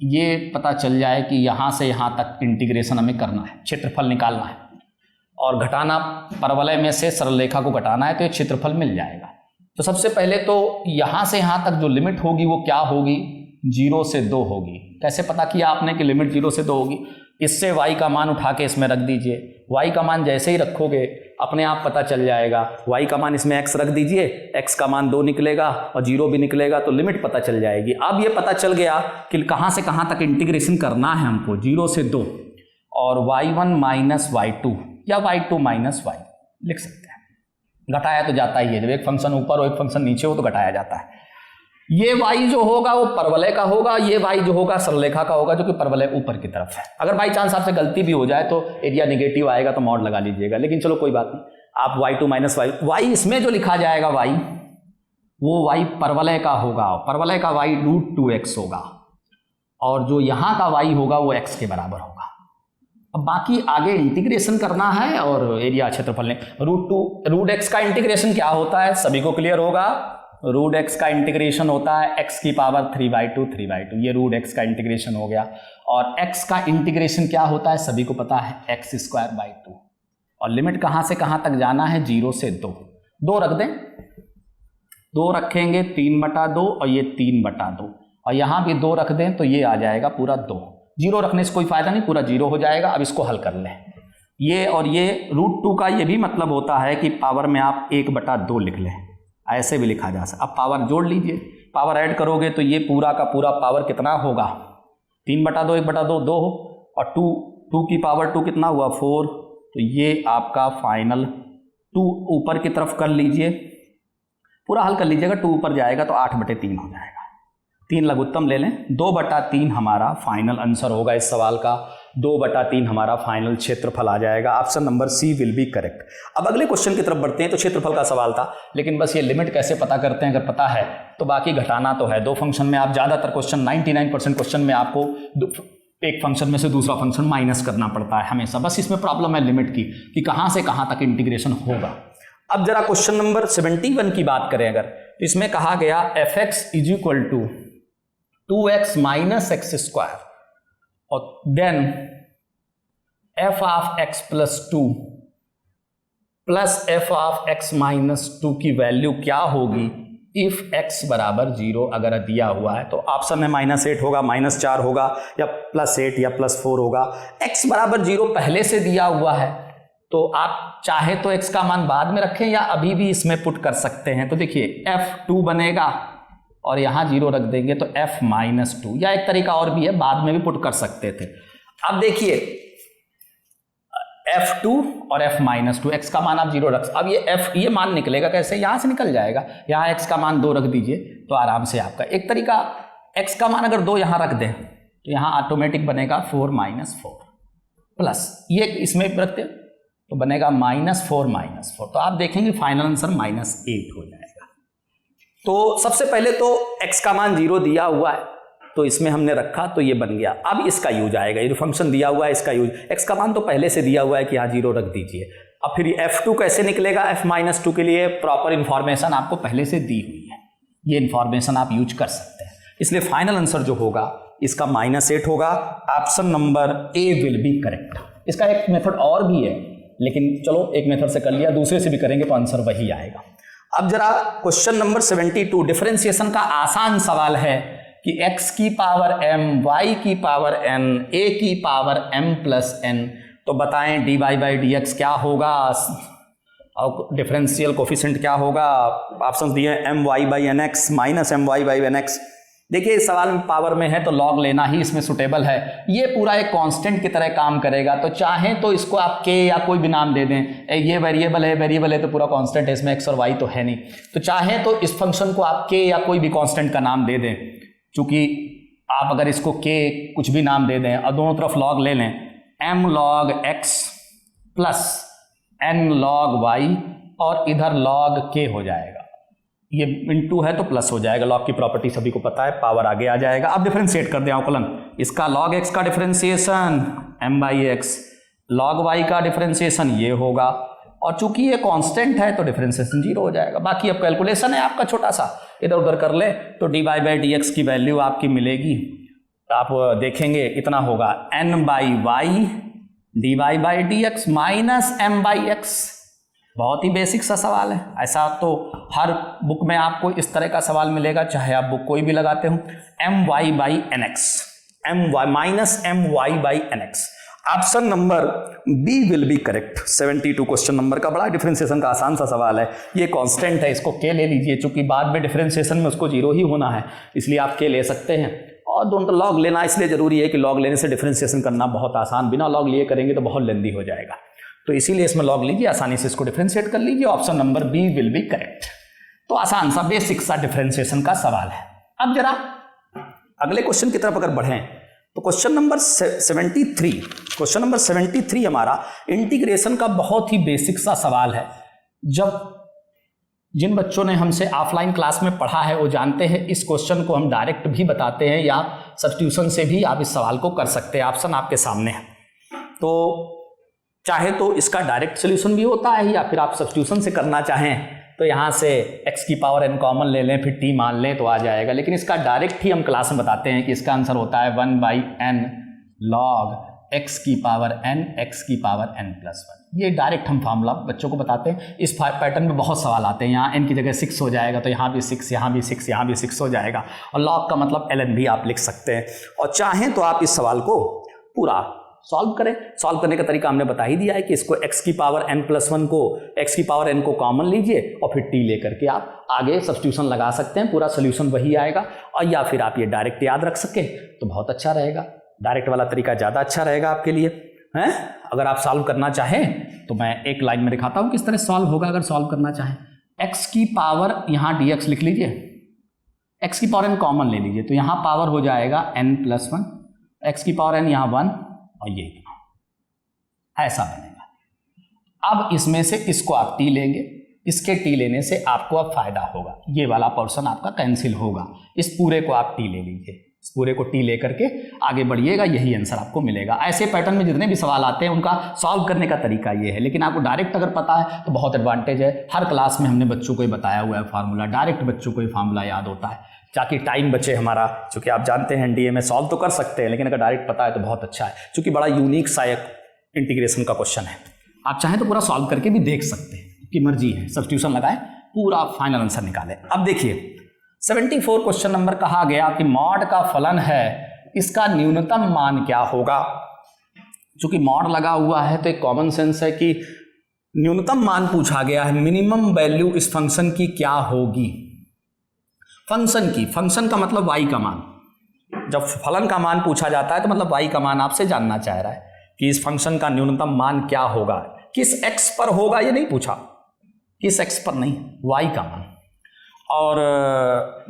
ये पता चल जाए कि यहाँ से यहाँ तक इंटीग्रेशन हमें करना है, क्षेत्रफल निकालना है और घटाना, परवलय में से सरल रेखा को घटाना है तो ये क्षेत्रफल मिल जाएगा। तो सबसे पहले तो यहाँ से यहाँ तक जो लिमिट होगी वो क्या होगी? 0 से 2 होगी। कैसे पता किया आपने कि लिमिट 0 से 2 होगी? इससे y का मान उठा के इसमें रख दीजिए, y का मान जैसे ही रखोगे अपने आप पता चल जाएगा। y का मान इसमें x रख दीजिए, x का मान 2 निकलेगा और 0 भी निकलेगा, तो लिमिट पता चल जाएगी। अब ये पता चल गया कि कहाँ से कहाँ तक इंटीग्रेशन करना है हमको, 0 से 2 और y1 - y2 या y2 - y लिख सकते हैं। घटाया तो जाता ही है, जब एक फंक्शन ऊपर हो एक फंक्शन नीचे हो तो घटाया जाता है। ये y जो होगा वो परवलय का होगा, ये y जो होगा सरलरेखा का होगा, जो कि परवलय ऊपर की तरफ है। अगर बाई चांस आपसे गलती भी हो जाए तो एरिया नेगेटिव आएगा तो मॉड लगा लीजिएगा, लेकिन चलो कोई बात नहीं। आप y2 माइनस y इसमें जो लिखा जाएगा y, वो y परवलय का होगा, परवलय का y √2x होगा, और जो यहाँ का y होगा वो x के बराबर होगा। अब बाकी आगे इंटीग्रेशन करना है और एरिया क्षेत्रफल ने √2 का इंटीग्रेशन क्या होता है सभी को क्लियर होगा। √x का इंटीग्रेशन होता है x की पावर 3/2, ये √x का इंटीग्रेशन हो गया। और x का इंटीग्रेशन क्या होता है सभी को पता है, x²/2। और लिमिट कहाँ से कहाँ तक जाना है, 0 से 2। 2 रख दें, 2 रखेंगे 3/2 और ये 3/2, और यहाँ भी 2 रख दें तो ये आ जाएगा पूरा 2। 0 रखने से कोई फायदा नहीं, पूरा 0 हो जाएगा। अब इसको हल कर लें, ये और ये √2 का ये भी मतलब होता है कि पावर में आप 1/2 लिख लें, ऐसे भी लिखा जा सकता। अब पावर जोड़ लीजिए, पावर ऐड करोगे तो ये पूरा का पूरा पावर कितना होगा, 3/2 1/2 2 और 2 की पावर 2 कितना हुआ 4। तो ये आपका फाइनल 2 ऊपर की तरफ कर लीजिए, पूरा हल कर लीजिएगा, 2 ऊपर जाएगा तो 8/3 हो जाएगा। 3 लघुत्तम ले लें, 2/3 हमारा फाइनल आंसर होगा इस सवाल का। 2/3 हमारा फाइनल क्षेत्रफल आ जाएगा। Option number C will be correct. अब अगले क्वेश्चन की तरफ बढ़ते हैं। तो क्षेत्रफल का सवाल था, लेकिन बस ये लिमिट कैसे पता करते हैं अगर पता है तो बाकी घटाना तो है। 2 फंक्शन में आप ज़्यादातर क्वेश्चन 99% क्वेश्चन में आपको एक फंक्शन में से दूसरा फंक्शन माइनस करना पड़ता है हमेशा। बस इसमें प्रॉब्लम है लिमिट की कि कहाँ से कहाँ तक इंटीग्रेशन होगा। अब जरा क्वेश्चन नंबर 71 की बात करें अगर, तो इसमें कहा गया fx = 2x - x², और then f of x + 2 plus f of x - 2 की वैल्यू क्या होगी इफ x = 0 अगर दिया हुआ है। तो ऑप्शन में -8 होगा, -4 होगा, या +8 या +4 होगा। x = 0 पहले से दिया हुआ है, तो आप चाहे तो x का मान बाद में रखें या अभी भी इसमें पुट कर सकते हैं। तो देखिए f2 बनेगा और यहाँ 0 रख देंगे तो f - 2, या एक तरीका और भी है, बाद में भी पुट कर सकते थे। अब देखिए f2 और f - 2, x का मान आप 0 रख, अब ये मान निकलेगा कैसे, यहाँ से निकल जाएगा। यहाँ x का मान 2 रख दीजिए तो आराम से आपका एक तरीका, x का मान अगर 2 यहाँ रख दें तो यहाँ ऑटोमेटिक बनेगा 4 - 4 प्लस ये इसमें रखते तो बनेगा -4 तो आप देखेंगे फाइनल आंसर -8 हो जाएगा। तो सबसे पहले तो x का मान 0 दिया हुआ है तो इसमें हमने रखा तो ये बन गया। अब इसका यूज आएगा, ये जो फंक्शन दिया हुआ है इसका यूज, x का मान तो पहले से दिया हुआ है कि यहाँ 0 रख दीजिए। अब फिर f2 कैसे निकलेगा, f - 2 के लिए प्रॉपर इंफॉर्मेशन आपको पहले से दी हुई है, ये इंफॉर्मेशन आप यूज कर सकते हैं। इसलिए फाइनल आंसर जो होगा इसका -8 होगा। Option number A will be correct. इसका एक मेथड और भी है, लेकिन चलो एक मेथड से कर लिया, दूसरे से भी करेंगे तो आंसर वही आएगा। अब जरा क्वेश्चन नंबर 72 डिफरेंशिएशन का आसान सवाल है कि x की पावर m, y की पावर n, a की पावर m + n, तो बताएं dy/dx क्या होगा और डिफरेंशियल कोफिशिएंट क्या होगा। ऑप्शंस दिए my/nx -my/nx। देखिए इस सवाल में पावर में है तो लॉग लेना ही इसमें सुटेबल है। ये पूरा एक कांस्टेंट की तरह काम करेगा, तो चाहें तो इसको आप k या कोई भी नाम दे दें। ये वेरिएबल है तो पूरा कांस्टेंट है, इसमें x और y तो है नहीं, तो चाहें तो इस फंक्शन को आप k या कोई भी कांस्टेंट का नाम दे दें। चूंकि आप अगर इसको k कुछ भी नाम दे दें और दोनों तरफ लॉग ले लें, m log x + n log y, और इधर log k हो जाएगा। ये इनटू है तो प्लस हो जाएगा, लॉग की प्रॉपर्टी सभी को पता है, पावर आगे आ जाएगा। अब डिफरेंशिएट कर दें अवकलन, इसका log x का डिफरेंशिएशन m/x, log y का डिफरेंशिएशन ये होगा, और चूंकि ये कांस्टेंट है तो डिफरेंशिएशन 0 हो जाएगा। बाकी अब कैलकुलेशन है आपका छोटा सा, इधर उधर कर ले तो dy/dx की वैल्यू आपकी मिलेगी, आप देखेंगे इतना होगा n/y dy/dx -m/x। बहुत ही बेसिक सा सवाल है, ऐसा तो हर बुक में आपको इस तरह का सवाल मिलेगा, चाहे आप बुक कोई भी लगाते हो। my/nx, -my/nx। Option number B will be correct. 72 question number का बड़ा डिफरेंशिएशन का आसान सा सवाल है। ये कांस्टेंट है, इसको k ले लीजिए, चूंकि बाद में डिफरेंशिएशन में उसको 0 ही होना है, इसलिए आप k ले सकते हैं। और दोनों लॉग लेना इसलिए जरूरी है कि लॉग लेने से डिफरेंशिएशन करना बहुत आसान, बिना लॉग लिए करेंगे तो बहुत लेंदी हो जाएगा, तो इसीलिए इसमें लॉग लीजिए, आसानी से इसको डिफरेंशिएट कर लीजिए। Option number B will be correct. तो आसान सा बेसिक सा डिफरेंशिएशन का सवाल है। अब जरा अगले क्वेश्चन की तरफ अगर बढ़ें तो क्वेश्चन नंबर 73 हमारा इंटीग्रेशन का बहुत ही बेसिक सा सवाल है। जब जिन बच्चों ने हमसे ऑफलाइन क्लास में पढ़ा है वो जानते हैं इस क्वेश्चन को हम डायरेक्ट भी बताते हैं या सब्स्टिट्यूशन से भी आप इस सवाल को कर सकते हैं। ऑप्शन आपके सामने है, तो चाहे तो इसका डायरेक्ट सोल्यूशन भी होता है या फिर आप सब्स्टिट्यूशन से करना चाहें तो यहाँ से x की पावर n कॉमन ले लें फिर t मान लें तो आ जाएगा। लेकिन इसका डायरेक्ट ही हम क्लास में बताते हैं कि इसका आंसर होता है 1/n log x की पावर n x की पावर n + 1। ये डायरेक्ट हम फार्मूला बच्चों को बताते हैं। इस पैटर्न में बहुत सवाल आते हैं, यहाँ n की जगह 6 हो जाएगा तो यहाँ भी 6, यहाँ भी 6, यहाँ भी 6 हो जाएगा। और log का मतलब ln भी आप लिख सकते हैं। और चाहें तो आप इस सवाल को पूरा सॉल्व करें। सॉल्व करने का तरीका हमने बता ही दिया है कि इसको x की पावर n + 1 को x की पावर n को कॉमन लीजिए और फिर t लेकर के आप आगे सब्स्टिट्यूशन लगा सकते हैं, पूरा सोल्यूशन वही आएगा। और या फिर आप ये डायरेक्ट याद रख सकें तो बहुत अच्छा रहेगा, डायरेक्ट वाला तरीका ज़्यादा अच्छा रहेगा आपके लिए हैं। अगर आप सॉल्व करना चाहें तो मैं एक लाइन में दिखाता हूँ किस तरह सॉल्व होगा। अगर सॉल्व करना चाहें x की पावर यहाँ dx लिख लीजिए, x की पावर n कॉमन ले लीजिए तो यहाँ पावर हो जाएगा n + 1, x की पावर n यहाँ 1 और ये ऐसा बनेगा। अब इसमें से इसको आप t लेंगे, इसके t लेने से आपको अब फायदा होगा, ये वाला पोर्शन आपका कैंसिल होगा। इस पूरे को आप t ले लीजिए, इस पूरे को t लेकर के आगे बढ़िएगा, यही आंसर आपको मिलेगा। ऐसे पैटर्न में जितने भी सवाल आते हैं उनका सॉल्व करने का तरीका ये है। लेकिन आपको डायरेक्ट अगर पता है तो बहुत एडवांटेज है। हर क्लास में हमने बच्चों को ही बताया हुआ है फार्मूला, डायरेक्ट बच्चों को ही फार्मूला याद होता है ताकि टाइम बचे हमारा। चूँकि आप जानते हैं एनडीए में सॉल्व तो कर सकते हैं लेकिन अगर डायरेक्ट पता है तो बहुत अच्छा है, क्योंकि बड़ा यूनिक सा एक इंटीग्रेशन का क्वेश्चन है। आप चाहें तो पूरा सॉल्व करके भी देख सकते हैं, कि मर्जी है, सब्स्टिट्यूशन लगाएं पूरा फाइनल आंसर निकालें। अब देखिए 74 क्वेश्चन नंबर कहा गया कि मॉड का फलन है, इसका न्यूनतम मान क्या होगा। चूंकि मॉड लगा हुआ है तो एक कॉमन सेंस है कि न्यूनतम मान पूछा गया है, मिनिमम वैल्यू इस फंक्शन की क्या होगी। फंक्शन का मतलब y का मान, जब फलन का मान पूछा जाता है तो मतलब y का मान आपसे जानना चाह रहा है कि इस फंक्शन का न्यूनतम मान क्या होगा। किस x पर होगा ये नहीं पूछा, किस x पर नहीं, y का मान। और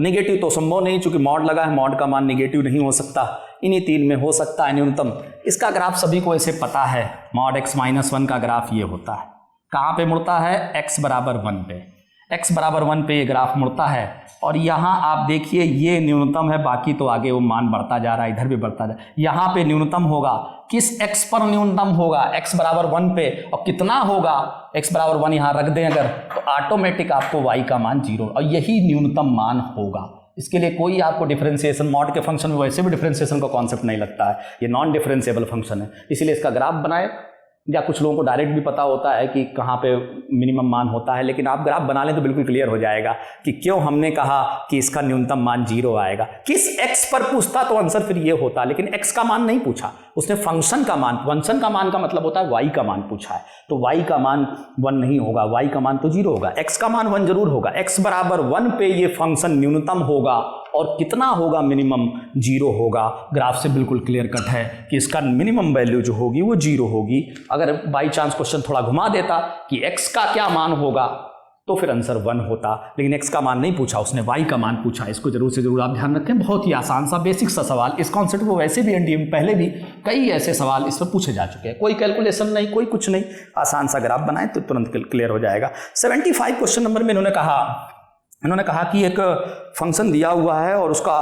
नेगेटिव तो संभव नहीं, चूंकि मॉड लगा है, मॉड का मान नेगेटिव नहीं हो सकता। इन्हीं तीन में हो सकता है न्यूनतम। इसका ग्राफ सभी को ऐसे पता है, मॉड x - 1 का ग्राफ ये होता है। कहाँ पे मुड़ता है, x = 1 पे, x = 1 पे ये ग्राफ मुड़ता है। और यहाँ आप देखिए ये न्यूनतम है, बाकी तो आगे वो मान बढ़ता जा रहा है, इधर भी बढ़ता जा रहा है। यहाँ पे न्यूनतम होगा, किस x पर न्यूनतम होगा, x = 1 पे। और कितना होगा, x = 1 यहाँ रख दें अगर, तो ऑटोमेटिक आपको y का मान 0 और यही न्यूनतम मान होगा। इसके लिए कोई आपको डिफरेंशिएशन, मॉड के फंक्शन में वैसे भी डिफरेंशिएशन का कॉन्सेप्ट नहीं लगता है, ये नॉन डिफरेंशिएबल फंक्शन है। इसीलिए इसका ग्राफ बनाए, या कुछ लोगों को डायरेक्ट भी पता होता है कि कहाँ पे मिनिमम मान होता है, लेकिन आप ग्राफ बना लें तो बिल्कुल क्लियर हो जाएगा कि क्यों हमने कहा कि इसका न्यूनतम मान 0 आएगा। किस x पर पूछता तो आंसर फिर ये होता, लेकिन x का मान नहीं पूछा उसने, फंक्शन का मान। फंक्शन का मान का मतलब होता है y का मान पूछा है, तो y का मान 1 नहीं होगा, y का मान तो 0 होगा, x का मान 1 जरूर होगा। x = 1 पे ये फंक्शन न्यूनतम होगा और कितना होगा, मिनिमम 0 होगा। ग्राफ से बिल्कुल क्लियर कट है कि इसका मिनिमम वैल्यू जो होगी वो 0 होगी। अगर बाई चांस क्वेश्चन थोड़ा घुमा देता कि x का क्या मान होगा तो फिर आंसर 1 होता, लेकिन x का मान नहीं पूछा उसने, y का मान पूछा। इसको जरूर से जरूर आप ध्यान रखें, बहुत ही आसान सा बेसिक सा सवाल। इस कॉन्सेप्ट को वैसे भी एनडीए में पहले भी कई ऐसे सवाल इस पर पूछे जा चुके हैं, कोई कैलकुलेशन नहीं, कोई कुछ नहीं, आसान सा ग्राफ बनाए तो तुरंत क्लियर हो जाएगा। 75 क्वेश्चन नंबर में इन्होंने कहा कि एक फंक्शन दिया हुआ है और उसका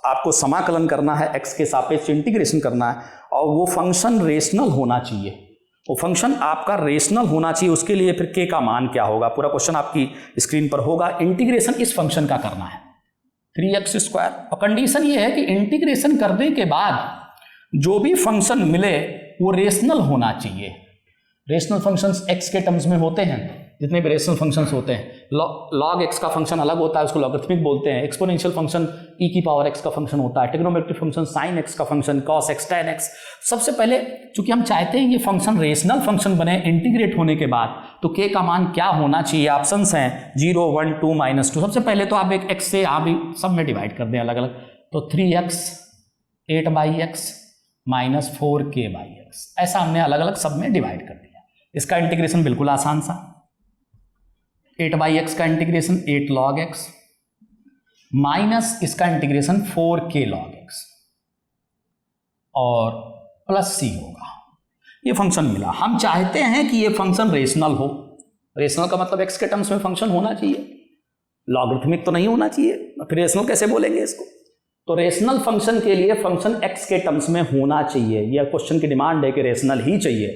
आपको समाकलन करना है, x के सापेक्ष इंटीग्रेशन करना है, और वो फंक्शन रेशनल होना चाहिए। वो फंक्शन आपका रेशनल होना चाहिए, उसके लिए फिर k का मान क्या होगा। पूरा क्वेश्चन आपकी स्क्रीन पर होगा। इंटीग्रेशन इस फंक्शन का करना है 3x², और कंडीशन ये है कि इंटीग्रेशन करने के बाद जो भी फंक्शन मिले वो रेशनल होना चाहिए। रेशनल फंक्शंस x के टर्म्स में होते हैं, जितने भी रेशनल फंक्शंस होते हैं। log x का फंक्शन अलग होता है, उसको लॉगरिथमिक बोलते हैं। एक्सपोनेंशियल फंक्शन e⁻x का फंक्शन होता है। ट्रिग्नोमेट्रिक फंक्शन sin x का function, cos x, tan x। सबसे पहले चूंकि हम चाहते हैं ये फंक्शन रेशनल फंक्शन बने इंटीग्रेट होने के बाद, तो k का मान क्या होना चाहिए। ऑप्शंस हैं 0, 1, 2, -2। सबसे पहले तो आप एक x से आप सब में डिवाइड कर दें अलग अलग, तो 3x 8/x -4k/x, ऐसा हमने अलग अलग सब में डिवाइड कर दिया। इसका इंटीग्रेशन बिल्कुल आसान सा, 8/x का इंटीग्रेशन 8 log x माइनस इसका इंटीग्रेशन 4k log x और प्लस c होगा। ये फंक्शन मिला। हम चाहते हैं कि ये फंक्शन रेशनल हो। रेशनल का मतलब x के टर्म्स में फंक्शन होना चाहिए, लॉगरिथमिक तो नहीं होना चाहिए। फिर रेशनल कैसे बोलेंगे इसको? तो रेशनल फंक्शन के लिए फंक्शन x के टर्म्स में होना चाहिए। यह क्वेश्चन की डिमांड है कि रेशनल ही चाहिए।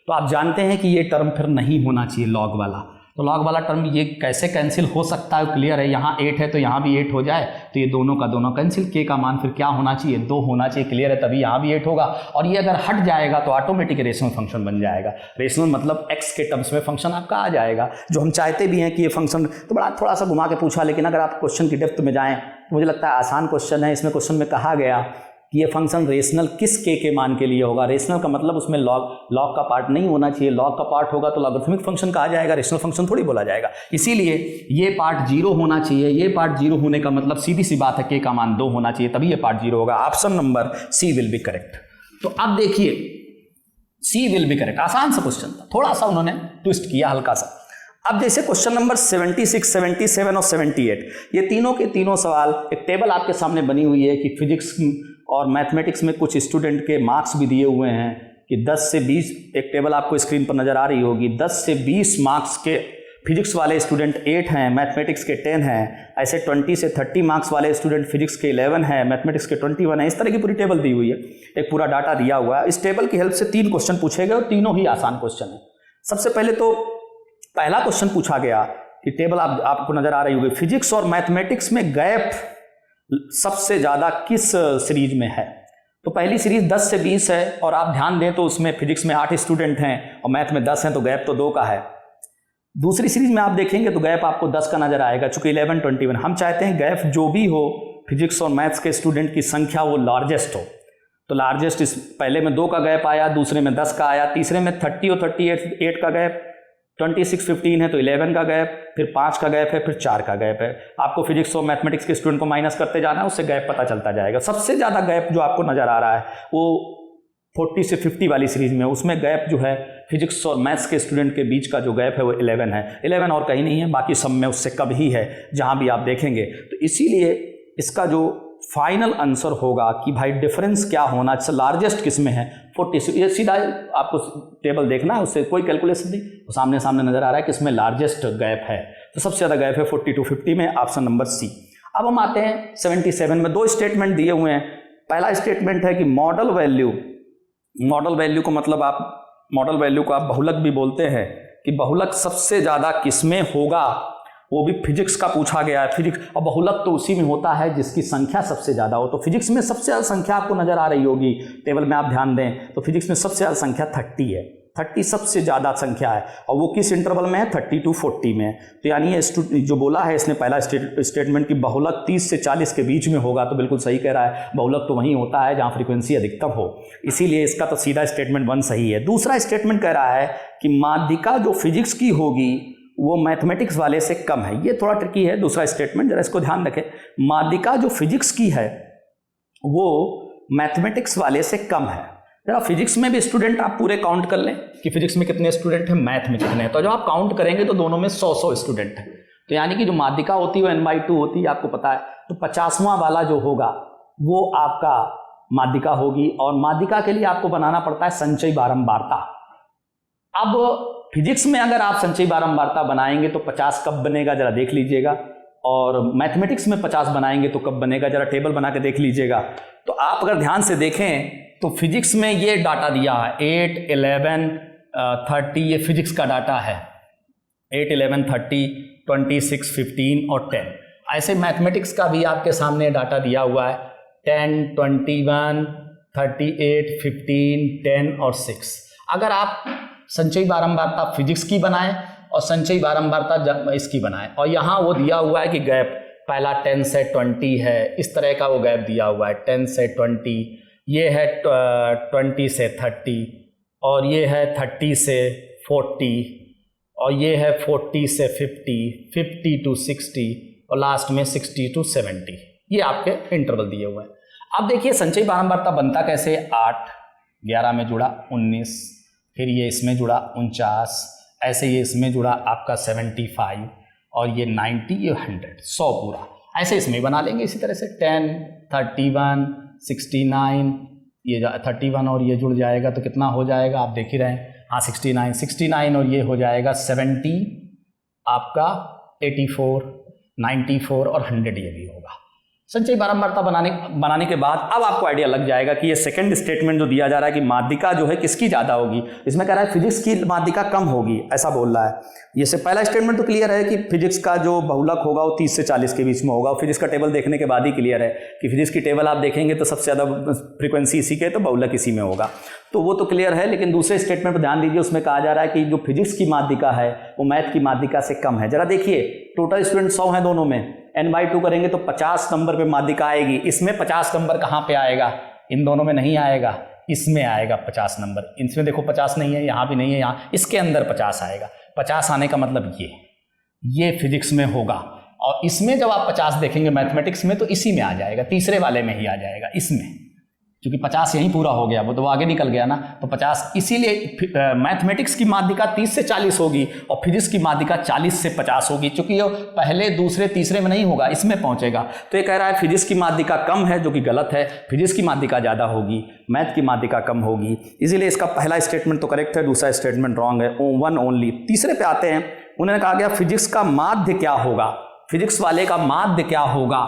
तो आप जानते हैं कि ये टर्म फिर नहीं होना चाहिए लॉग वाला। तो लॉग वाला टर्म ये कैसे कैंसिल हो सकता है? क्लियर है, यहाँ 8 है तो यहाँ भी 8 हो जाए तो ये दोनों का दोनों कैंसिल। k का मान फिर क्या होना चाहिए? 2 होना चाहिए। क्लियर है, तभी यहाँ भी 8 होगा। और ये अगर हट जाएगा तो ऑटोमेटिक रेशनल फंक्शन बन जाएगा। रेशनल मतलब x के टर्म्स में फंक्शन आपका आ जाएगा, जो हम चाहते भी हैं कि ये फंक्शन। तो बड़ा थोड़ा सा घुमा के पूछा, लेकिन अगर आप क्वेश्चन की डेप्थ में जाएँ तो मुझे लगता है आसान क्वेश्चन है। इसमें क्वेश्चन में कहा गया कि ये फंक्शन रेशनल किस के मान के लिए होगा। रेशनल का मतलब उसमें लॉग का पार्ट नहीं होना चाहिए। लॉग का पार्ट होगा तो लॉगरिथमिक फंक्शन कहा जाएगा, रेशनल फंक्शन थोड़ी बोला जाएगा। इसीलिए ये पार्ट 0 होना चाहिए। ये पार्ट 0 होने का मतलब सीधी सी बात है के का मान 2 होना चाहिए, तभी ये पार्ट 0 होगा। Option number C will be correct. तो अब देखिए, सी विल बी करेक्ट। आसान सा क्वेश्चन था, थोड़ा सा उन्होंने ट्विस्ट किया हल्का सा। अब जैसे क्वेश्चन नंबर 76, 77 और 78, ये तीनों के तीनों सवाल, एक टेबल आपके सामने बनी हुई है कि फिजिक्स और मैथमेटिक्स में कुछ स्टूडेंट के मार्क्स भी दिए हुए हैं कि 10 से 20, एक टेबल आपको स्क्रीन पर नजर आ रही होगी। 10 से 20 मार्क्स के फिजिक्स वाले स्टूडेंट 8 हैं, मैथमेटिक्स के 10 हैं। ऐसे 20 से 30 मार्क्स वाले स्टूडेंट फिजिक्स के 11 हैं, मैथमेटिक्स के 21 हैं। इस तरह की पूरी टेबल दी हुई है, एक पूरा डाटा दिया हुआ है। इस टेबल की हेल्प से 3 क्वेश्चन पूछे गए और तीनों ही आसान क्वेश्चन है। सबसे पहले तो पहला क्वेश्चन पूछा गया कि टेबल आपको नजर आ रही होगी, फिजिक्स और मैथमेटिक्स में गैप सबसे ज्यादा किस सीरीज में है? तो पहली सीरीज 10 से 20 है और आप ध्यान दें तो उसमें फिजिक्स में 8 स्टूडेंट हैं और मैथ में 10 हैं, तो गैप तो 2 का है। दूसरी सीरीज में आप देखेंगे तो गैप आपको 10 का नजर आएगा, चूंकि 11, 21। हम चाहते हैं गैप जो भी हो फिजिक्स और मैथ्स के स्टूडेंट की संख्या वो लार्जेस्ट हो। तो लार्जेस्ट इस पहले में 2 का गैप आया, दूसरे में 10 का आया, तीसरे में 30 और 38 का गैप, 26, 15 है तो 11 का गैप, फिर 5 का गैप है, फिर 4 का गैप है। आपको फिजिक्स और मैथमेटिक्स के स्टूडेंट को माइनस करते जाना है, उससे गैप पता चलता जाएगा। सबसे ज़्यादा गैप जो आपको नज़र आ रहा है वो 40 से 50 वाली सीरीज में, उसमें गैप जो है फिजिक्स और मैथ्स के स्टूडेंट के बीच का जो गैप है वो 11 है। 11 और कहीं नहीं है, बाकी सब में उससे कम ही है जहाँ भी आप देखेंगे। तो इसीलिए इसका जो फाइनल आंसर होगा कि भाई डिफरेंस क्या होना चाहिए, लार्जेस्ट किस में है 40। ये सीधा आपको टेबल देखना है, उससे कोई कैलकुलेशन नहीं, तो सामने सामने नजर आ रहा है कि इसमें लार्जेस्ट गैप है। तो सबसे ज़्यादा गैप है 40 to 50 में, ऑप्शन नंबर सी। अब हम आते हैं 77 में। 2 स्टेटमेंट दिए हुए हैं। पहला स्टेटमेंट है कि मॉडल वैल्यू को मतलब आप मॉडल वैल्यू को आप बहुलक भी बोलते हैं कि बहुलक सबसे ज़्यादा किस में होगा, वो भी फिजिक्स का पूछा गया है। फिजिक्स और बहुलक तो उसी में होता है जिसकी संख्या सबसे ज़्यादा हो। तो फिजिक्स में सबसे ज़्यादा संख्या आपको नज़र आ रही होगी टेबल में, आप ध्यान दें तो फिजिक्स में सबसे ज़्यादा संख्या 30 है। 30 सबसे ज़्यादा संख्या है और वो किस इंटरवल में है? 30 to 40 में। तो यानी ये जो बोला है इसने पहला स्टेटमेंट कि बहुलक 30 से 40 के बीच में होगा, तो बिल्कुल सही कह रहा है। बहुलक तो वहीं होता है जहाँ फ्रीक्वेंसी अधिकतम हो, इसीलिए इसका तो सीधा स्टेटमेंट 1 सही है। दूसरा स्टेटमेंट कह रहा है कि माध्यिका जो फिजिक्स की होगी वो मैथमेटिक्स वाले से कम है। ये थोड़ा ट्रिकी है दूसरा स्टेटमेंट, जरा इसको ध्यान रखें। माध्यिका जो फिजिक्स की है वो मैथमेटिक्स वाले से कम है। जरा फिजिक्स में भी स्टूडेंट आप पूरे काउंट कर लें कि फिजिक्स में कितने स्टूडेंट हैं, मैथ में कितने हैं। तो जब आप काउंट करेंगे तो दोनों में 100 स्टूडेंट हैं। तो यानी कि जो माध्यिका होती है वो n/2 होती है, आपको पता है। तो 50वां वाला जो होगा वो आपका माध्यिका होगी। और माध्यिका के लिए आपको बनाना पड़ता है संचयी बारंबारता। अब फिजिक्स में अगर आप संचयी बारंबारता बनाएंगे तो 50 कब बनेगा, जरा देख लीजिएगा। और मैथमेटिक्स में 50 बनाएंगे तो कब बनेगा, जरा टेबल बना के देख लीजिएगा। तो आप अगर ध्यान से देखें तो फिजिक्स में ये डाटा दिया है 8, 11, 30, ये फिजिक्स का डाटा है 8, 11, 30, 26, 15 और 10। ऐसे मैथमेटिक्स का भी आपके सामने डाटा दिया हुआ है 10, 21, 38, 15, 10 और 6। अगर आप संचयी बारंबारता फिजिक्स की बनाएं और संचयी बारंबारता इसकी बनाएं, और यहाँ वो दिया हुआ है कि गैप पहला 10 से 20 है, इस तरह का वो गैप दिया हुआ है 10 से 20, ये है 20 से 30, और ये है 30 से 40, और ये है 40 से 50, 50 to 60 और लास्ट में 60 to 70। ये आपके इंटरवल दिए हुए हैं। अब देखिए संचयी बारंबारता बनता कैसे, 8, 11 में जुड़ा 19, फिर ये इसमें जुड़ा 49, ऐसे ये इसमें जुड़ा आपका 75, और ये 90, ये 100 पूरा। ऐसे इसमें बना लेंगे इसी तरह से 10, 31, 69, ये 31 और ये जुड़ जाएगा तो कितना हो जाएगा आप देख ही रहे हैं, हाँ 69 और ये हो जाएगा 70, आपका 84, 94 और 100 ये भी होगा। संचयी बारंबारता बनाने के बाद अब आपको आइडिया लग जाएगा कि ये सेकंड स्टेटमेंट जो दिया जा रहा है कि माध्यिका जो है किसकी ज़्यादा होगी, इसमें कह रहा है फिजिक्स की माध्यिका कम होगी, ऐसा बोल रहा है। ये से पहला स्टेटमेंट तो क्लियर है कि फिजिक्स का जो बहुलक होगा वो 30 से 40 के बीच में होगा। फिजिक्स का टेबल देखने के बाद ही क्लियर है कि फिजिक्स की टेबल आप देखेंगे तो सबसे ज़्यादा फ्रीक्वेंसी इसी के, तो बहुलक इसी में होगा, तो वो तो क्लियर है। लेकिन दूसरे स्टेटमेंट पर ध्यान दीजिए, उसमें कहा जा रहा है कि जो फिजिक्स की माध्यिका है वो मैथ की माध्यिका से कम है। जरा देखिए, टोटल स्टूडेंट 100 हैं दोनों में, n/2 करेंगे तो 50 नंबर पे माध्यिका आएगी। इसमें 50 नंबर कहाँ पे आएगा, इन दोनों में नहीं आएगा, इसमें आएगा 50 नंबर। इसमें देखो 50 नहीं है, यहाँ भी नहीं है, यहाँ इसके अंदर 50 आएगा। 50 आने का मतलब ये फिजिक्स में होगा, और इसमें जब आप 50 देखेंगे मैथमेटिक्स में तो इसी में आ जाएगा, तीसरे वाले में ही आ जाएगा इसमें, क्योंकि 50 यहीं पूरा हो गया, वो तो आगे निकल गया ना, तो 50। इसीलिए मैथमेटिक्स की माध्यिका 30 से 40 होगी और फिजिक्स की माध्यिका 40 से 50 होगी, क्योंकि ये पहले दूसरे तीसरे में नहीं होगा, इसमें पहुंचेगा। तो ये कह रहा है फिजिक्स की माध्यिका कम है, जो कि गलत है। फिजिक्स की माध्यिका ज़्यादा होगी, मैथ की माध्यिका कम होगी। इसीलिए इसका पहला स्टेटमेंट तो करेक्ट है, दूसरा स्टेटमेंट रॉन्ग है, वन ओनली। तीसरे पे आते हैं, उन्होंने कहा गया फिजिक्स का माध्य क्या होगा, फिजिक्स वाले का माध्य क्या होगा,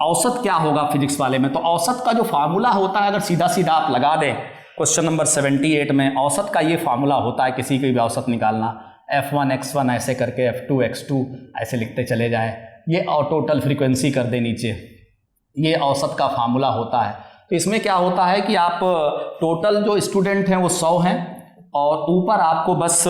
औसत क्या होगा फिजिक्स वाले में। तो औसत का जो फार्मूला होता है, अगर सीधा सीधा आप लगा दें, क्वेश्चन नंबर 78 में औसत का ये फार्मूला होता है, किसी की भी औसत निकालना, F1 x1 ऐसे करके F2 x2 ऐसे लिखते चले जाए, ये और टोटल फ्रीक्वेंसी कर दे नीचे, ये औसत का फार्मूला होता है। तो इसमें क्या होता है कि आप टोटल जो स्टूडेंट हैं वो 100 हैं, और ऊपर आपको बस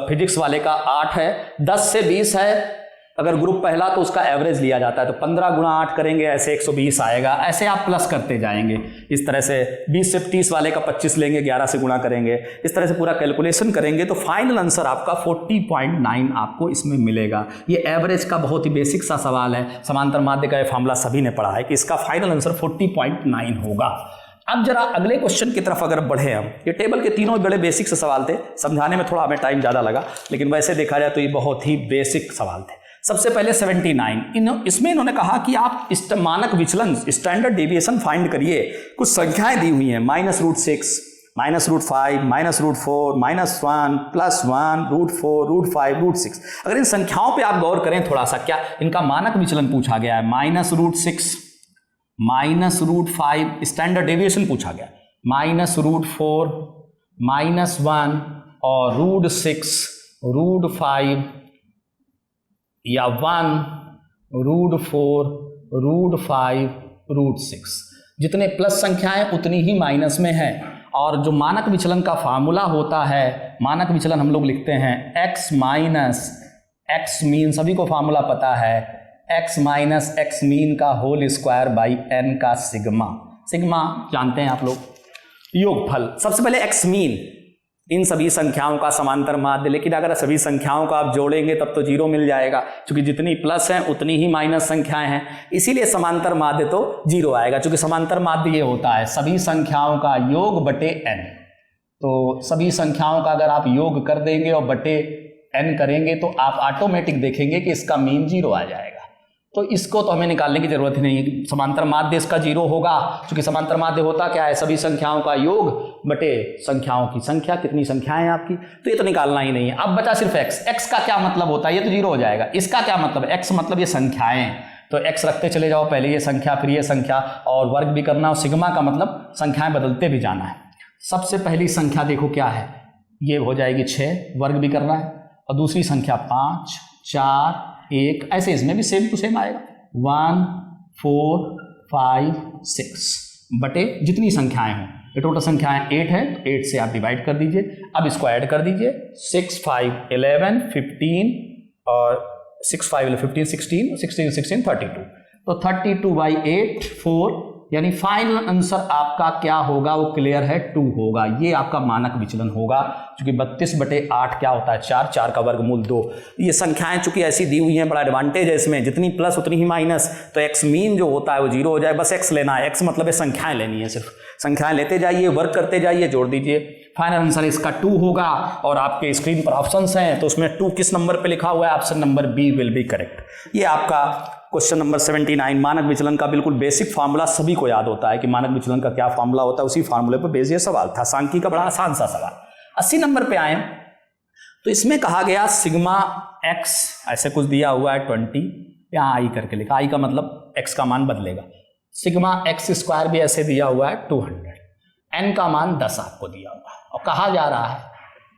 फिजिक्स वाले का 8 है, 10 से 20 है। अगर ग्रुप पहला तो उसका एवरेज लिया जाता है, तो 15 गुणा 8 करेंगे, ऐसे 120 आएगा। ऐसे आप प्लस करते जाएंगे इस तरह से। 20 से 30 वाले का 25 लेंगे, 11 से गुणा करेंगे, इस तरह से पूरा कैलकुलेशन करेंगे, तो फाइनल आंसर आपका 40.9 आपको इसमें मिलेगा। ये एवरेज का बहुत ही बेसिक सा सवाल है, समांतर माध्य का ये फार्मूला सभी ने पढ़ा है कि इसका फाइनल आंसर 40.9 होगा। अब जरा अगले क्वेश्चन की तरफ अगर बढ़े हम, ये टेबल के तीनों बड़े बेसिक से सवाल थे, समझाने में थोड़ा हमें टाइम ज़्यादा लगा, लेकिन वैसे देखा जाए तो ये बहुत ही बेसिक सवाल थे। सबसे पहले 79, इसमें इन्होंने कहा कि आप मानक विचलन स्टैंडर्ड डेविएशन फाइंड करिए। कुछ संख्याएं दी हुई हैं, -√6, -√5, -√4, -1, +1, √4, √5, √6। अगर इन संख्याओं पे आप गौर करें थोड़ा सा, क्या इनका मानक विचलन पूछा गया है, -√6, -√5 स्टैंडर्ड डेविएशन पूछा गया, -√4, -1 और √6, √5 या 1, √4, √5, √6। जितने प्लस संख्याएं उतनी ही माइनस में है। और जो मानक विचलन का फार्मूला होता है, मानक विचलन हम लोग लिखते हैं x माइनस x मीन, सभी को फार्मूला पता है, x माइनस x मीन का होल स्क्वायर बाई n का सिग्मा। सिग्मा जानते हैं आप लोग, योगफल। सबसे पहले x मीन, इन सभी संख्याओं का समांतर माध्य, लेकिन अगर सभी संख्याओं का आप जोड़ेंगे तब तो 0 मिल जाएगा, क्योंकि जितनी प्लस हैं उतनी ही माइनस संख्याएं हैं, इसीलिए समांतर माध्य तो 0 आएगा। क्योंकि समांतर माध्य ये होता है सभी संख्याओं का योग बटे n। तो सभी संख्याओं का अगर आप योग कर देंगे और बटे n करेंगे तो आप ऑटोमेटिक देखेंगे कि इसका मीन 0 आ जाएगा। तो इसको तो हमें निकालने की जरूरत ही नहीं है, समांतर माध्य इसका 0 होगा, क्योंकि समांतर माध्य होता क्या है, सभी संख्याओं का योग बटे संख्याओं की संख्या। कितनी संख्याएं हैं आपकी, तो ये तो निकालना ही नहीं है। अब बचा सिर्फ x का क्या मतलब होता है, ये तो 0 हो जाएगा। इसका क्या मतलब है, x मतलब ये संख्याएं, तो x रखते चले जाओ, पहले ये संख्या फिर ये संख्या, और वर्ग भी करना, और सिग्मा का मतलब संख्याएं बदलते भी जाना है। सबसे पहली संख्या देखो क्या है, ये हो जाएगी 6, वर्ग भी करना है, और दूसरी संख्या 5, 4, 1, ऐसे इसमें भी सेम टू सेम आएगा, 1, 4, 5, 6 बटे जितनी संख्याएं हों। ये टोटल संख्याएं 8 है, तो 8 से आप डिवाइड कर दीजिए। अब इसको ऐड कर दीजिए, 6, 5, 11, 15 और 6, 5, 15, 16, 16, 16, 32। तो 32/8, 4, यानी फाइनल आंसर आपका क्या होगा, वो क्लियर है, 2 होगा। ये आपका मानक विचलन होगा, क्योंकि 32/8 क्या होता है, 4, 4 का वर्गमूल 2। ये संख्याएं चूंकि ऐसी दी हुई हैं, बड़ा एडवांटेज है इसमें, जितनी प्लस उतनी ही माइनस, तो x मीन जो होता है वो 0 हो जाए। बस x लेना है, x मतलब है संख्याएं लेनी है, सिर्फ संख्याएं लेते जाइए, वर्क करते जाइए, जोड़ दीजिए। फाइनल आंसर इसका 2 होगा। और आपके स्क्रीन पर ऑप्शंस हैं, तो उसमें 2 किस नंबर पे लिखा हुआ है? Option number B will be correct. ये आपका क्वेश्चन नंबर 79 मानक विचलन का बिल्कुल बेसिक फार्मूला सभी को याद होता है कि मानक विचलन का क्या फार्मूला होता है, उसी फार्मूले पर बेस ये सवाल था। सांख्यिकी का बड़ा आसान सा सवाल। 80 नंबर पे आए तो इसमें कहा गया सिग्मा एक्स, ऐसे कुछ दिया हुआ है 20, यहाँ आई करके लिखा, आई का मतलब एक्स का मान बदलेगा। सिग्मा एक्स स्क्वायर भी ऐसे दिया हुआ है 200, एन का मान 10 आपको दिया हुआ है, और कहा जा रहा है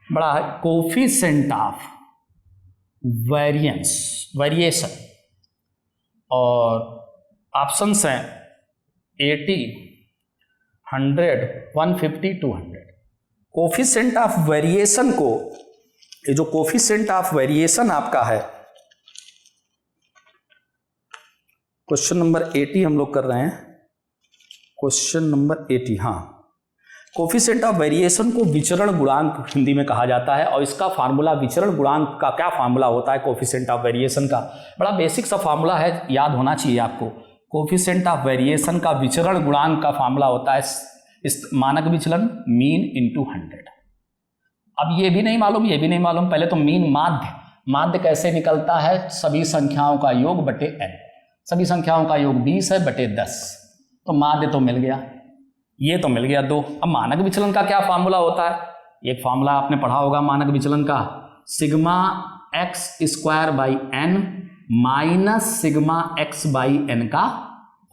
बड़ा है कोफिशिएंट ऑफ वेरिएशन, और ऑप्शंस हैं 80, 100, 150, 200। कोफिशिएंट ऑफ वेरिएशन को, ये जो कोफिशिएंट ऑफ वेरिएशन आपका है, क्वेश्चन नंबर 80 हम लोग कर रहे हैं, क्वेश्चन नंबर 80। हाँ, कोफिशिएंट ऑफ वेरिएशन को विचरण गुणांक हिंदी में कहा जाता है, और इसका फार्मूला, विचरण गुणांक का क्या फार्मूला होता है कोफिशिएंट ऑफ वेरिएशन का? बड़ा बेसिक सा फार्मूला है, याद होना चाहिए आपको। कोफिशिएंट ऑफ वेरिएशन का विचरण गुणांक का फार्मूला होता है इस मानक विचलन मीन इंटू 100। अब ये भी नहीं मालूम, ये भी नहीं मालूम, पहले तो मीन माध्य कैसे निकलता है? सभी संख्याओं का योग बटे n, सभी संख्याओं का योग 20 है बटे 10, तो माध्य तो मिल गया, ये तो मिल गया 2। अब मानक विचलन का क्या फार्मूला होता है? एक फार्मूला आपने पढ़ा होगा मानक विचलन का, sigma x square by n minus sigma x by n का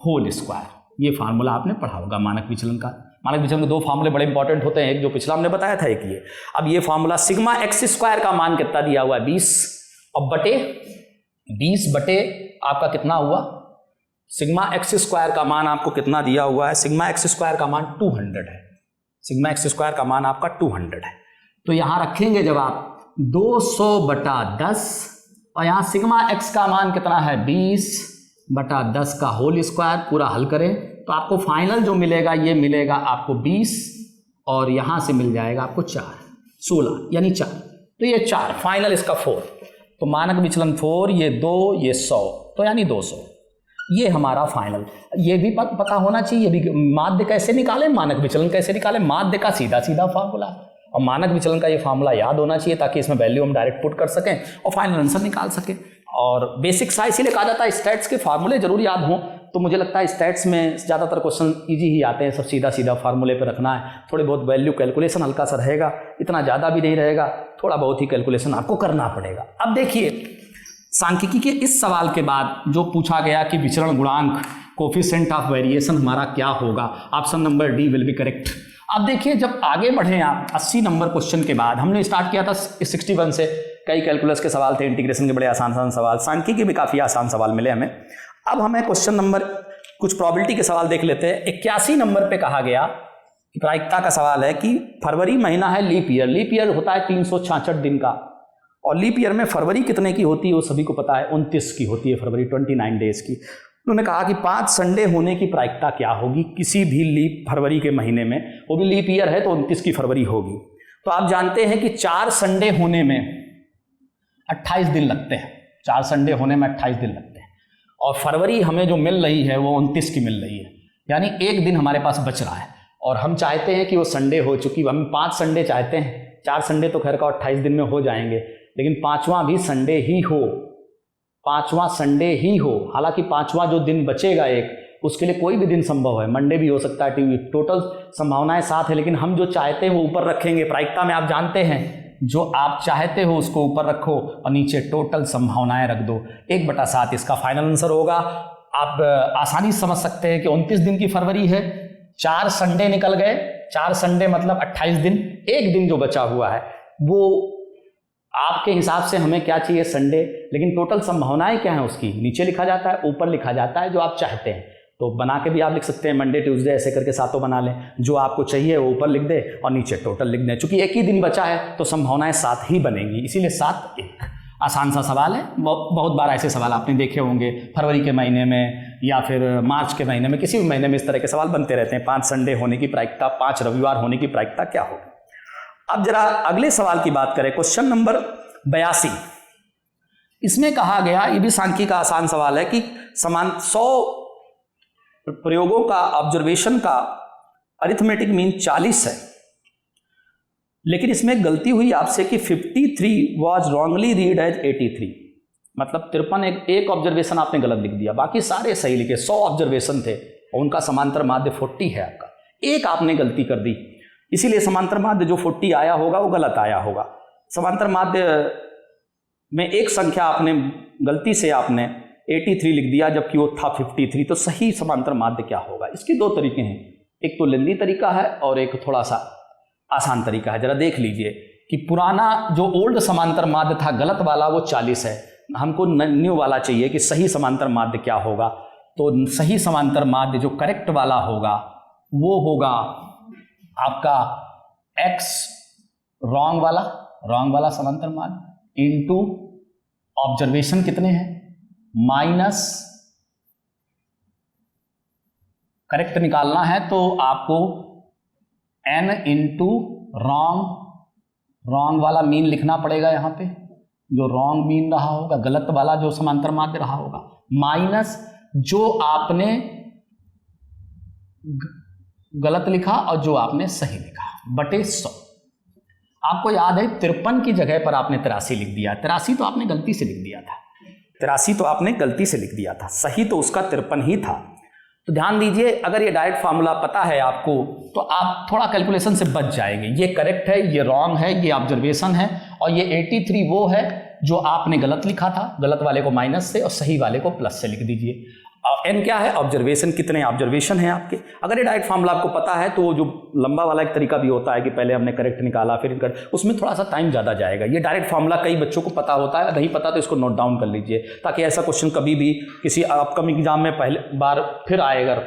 होल स्क्वायर। ये फार्मूला आपने पढ़ा होगा मानक विचलन का। मानक विचलन के 2 फार्मूले बड़े इंपॉर्टेंट होते हैं, एक जो पिछला हमने बताया था, एक ये। अब ये फार्मूला सिग्मा एक्स स्क्वायर का मान कितना दिया हुआ है? 20, और बटे 20 बटे आपका कितना हुआ? सिग्मा एक्स स्क्वायर का मान आपको कितना दिया हुआ है? सिग्मा एक्स स्क्वायर का मान 200 है, सिग्मा एक्स स्क्वायर का मान आपका 200 है। तो यहां रखेंगे जब आप 200 बटा 10, और यहां सिग्मा एक्स का मान कितना है? 20 बटा 10 का होल स्क्वायर, पूरा हल करें तो आपको फाइनल जो मिलेगा ये मिलेगा आपको 20, और यहां से मिल जाएगा आपको 4, 16 यानी 4, तो ये 4 फाइनल, इसका 4, तो मानक विचलन 4, ये 2, ये 100, तो यानी 200, ये हमारा फाइनल। ये भी पता होना चाहिए भी माध्य कैसे निकालें, मानक विचलन कैसे निकालें। माध्य का सीधा सीधा फार्मूला, और मानक विचलन का ये फार्मूला याद होना चाहिए ताकि इसमें वैल्यू हम डायरेक्ट पुट कर सकें और फाइनल आंसर निकाल सकें। और बेसिक सा इसीलिए कहा जाता है स्टैट्स के फार्मूले जरूर याद हों, तो मुझे लगता है स्टैट्स में ज़्यादातर क्वेश्चन इजी ही आते हैं, सब सीधा सीधा फार्मूले पे रखना है। थोड़ी बहुत वैल्यू कैलकुलेशन हल्का सा रहेगा, इतना ज़्यादा भी नहीं रहेगा, थोड़ा बहुत ही कैलकुलेशन आपको करना पड़ेगा। अब देखिए सांख्यिकी के इस सवाल के बाद जो पूछा गया कि विचरण गुणांक कोफिशिएंट ऑफ वेरिएशन हमारा क्या होगा, option number D will be correct. अब देखिए जब आगे बढ़े आप 80 नंबर क्वेश्चन के बाद, हमने स्टार्ट किया था 61 से, कई कैलकुलस के सवाल थे, इंटीग्रेशन के बड़े आसान आसान सवाल, सांख्यिकी के भी काफ़ी आसान सवाल मिले हमें। अब हमें क्वेश्चन नंबर, कुछ प्रोबेबिलिटी के सवाल देख लेते हैं। 81 नंबर पे कहा गया, प्रायिकता का सवाल है कि फरवरी महीना है लीप ईयर, लीप ईयर होता है 366 दिन का, और लीप ईयर में फरवरी कितने की होती है वो सभी को पता है, 29 की होती है फरवरी, 29 डेज की। उन्होंने कहा कि 5 संडे होने की प्रायिकता क्या होगी किसी भी लीप फरवरी के महीने में, वो भी लीप ईयर है तो 29 की फरवरी होगी। तो आप जानते हैं कि 4 संडे होने में 28 दिन लगते हैं, 4 संडे होने में 28 दिन लगते हैं, और फरवरी हमें जो मिल रही है वो 29 की मिल रही है, यानी एक दिन हमारे पास बच रहा है, और हम चाहते हैं कि वो संडे हो चुकी, हम 5 संडे चाहते हैं। 4 संडे तो खैर का 28 दिन में हो जाएंगे, लेकिन 5वां भी संडे ही हो, 5वां संडे ही हो। हालांकि 5वां जो दिन बचेगा एक, उसके लिए कोई भी दिन संभव है, मंडे भी हो सकता है, टोटल संभावनाएं 7 है, लेकिन हम जो चाहते हैं वो ऊपर रखेंगे। प्रायिकता में आप जानते हैं जो आप चाहते हो उसको ऊपर रखो और नीचे टोटल संभावनाएं रख दो, 1/7 इसका फाइनल आंसर होगा। आप आसानी से समझ सकते हैं कि 29 दिन की फरवरी है, 4 संडे निकल गए, 4 संडे मतलब 28 दिन, एक दिन जो बचा हुआ है वो आपके हिसाब से हमें क्या चाहिए, संडे, लेकिन टोटल संभावनाएं क्या है उसकी नीचे लिखा जाता है, ऊपर लिखा जाता है जो आप चाहते हैं। तो बना के भी आप लिख सकते हैं, मंडे ट्यूसडे ऐसे करके 7 बना लें, जो आपको चाहिए वो ऊपर लिख दे और नीचे टोटल लिख दें। चूंकि एक ही दिन बचा है तो संभावनाएं 7 ही बनेंगी, इसीलिए 7 1। आसान सा सवाल है, बहुत बार ऐसे सवाल आपने देखे होंगे फरवरी के महीने में या फिर मार्च के महीने में, किसी भी महीने में इस तरह के सवाल बनते रहते हैं। 5 संडे होने की प्रायिकता, 5 रविवार होने की प्रायिकता क्या होगी। अब जरा अगले सवाल की बात करें, क्वेश्चन नंबर 82। इसमें कहा गया, ये भी सांख्यिकी का आसान सवाल है कि समान 100 प्रयोगों का ऑब्जर्वेशन का अरिथमेटिक मीन 40 है, लेकिन इसमें गलती हुई आपसे कि 53 वॉज रॉन्गली रीड एज 83, मतलब 53 एक ऑब्जर्वेशन आपने गलत लिख दिया, बाकी सारे सही लिखे। 100 ऑब्जर्वेशन थे और उनका समांतर माध्य 40 है आपका, एक आपने गलती कर दी, इसीलिए समांतर माध्य जो 40 आया होगा वो गलत आया होगा। समांतर माध्य में एक संख्या आपने गलती से आपने 83 लिख दिया जबकि वो था 53, तो सही समांतर माध्य क्या होगा? इसके दो तरीके हैं, एक तो लेंदी तरीका है और एक थोड़ा सा आसान तरीका है। जरा देख लीजिए कि पुराना जो ओल्ड समांतर माध्य था गलत वाला वो 40 है, हमको न्यू वाला चाहिए कि सही समांतर माध्य क्या होगा। तो सही समांतर माध्य जो करेक्ट वाला होगा वो होगा आपका x रॉन्ग वाला समांतर माध्य इनटू ऑब्जर्वेशन कितने हैं माइनस करेक्ट निकालना है तो आपको n इंटू रॉन्ग वाला मीन लिखना पड़ेगा। यहां पे जो रॉन्ग मीन रहा होगा, गलत वाला जो समांतर माध्य रहा होगा, माइनस जो आपने गलत लिखा और जो आपने सही लिखा बटे 100। आपको याद है 53 की जगह पर आपने 83 लिख दिया, 83 तो आपने गलती से लिख दिया था, 83 तो आपने गलती से लिख दिया था, सही तो उसका 53 ही था। तो ध्यान दीजिए, अगर ये डायरेक्ट फार्मूला पता है आपको तो आप थोड़ा कैलकुलेशन से बच जाएंगे। ये करेक्ट है, ये रॉन्ग है, ये ऑब्जर्वेशन है, और ये 83 वो है जो आपने गलत लिखा था, गलत वाले को माइनस से और सही वाले को प्लस से लिख दीजिए। एन क्या है? ऑब्जर्वेशन, कितने ऑब्जर्वेशन है आपके। अगर ये डायरेक्ट फार्मूला आपको पता है तो जो लंबा वाला एक तरीका भी होता है कि पहले हमने करेक्ट निकाला फिर उसमें थोड़ा सा टाइम ज़्यादा जाएगा। ये डायरेक्ट फार्मूला कई बच्चों को पता होता है, नहीं पता तो इसको नोट डाउन कर लीजिए ताकि ऐसा क्वेश्चन कभी भी किसी अपकमिंग एग्जाम में पहले बार फिर आए, अगर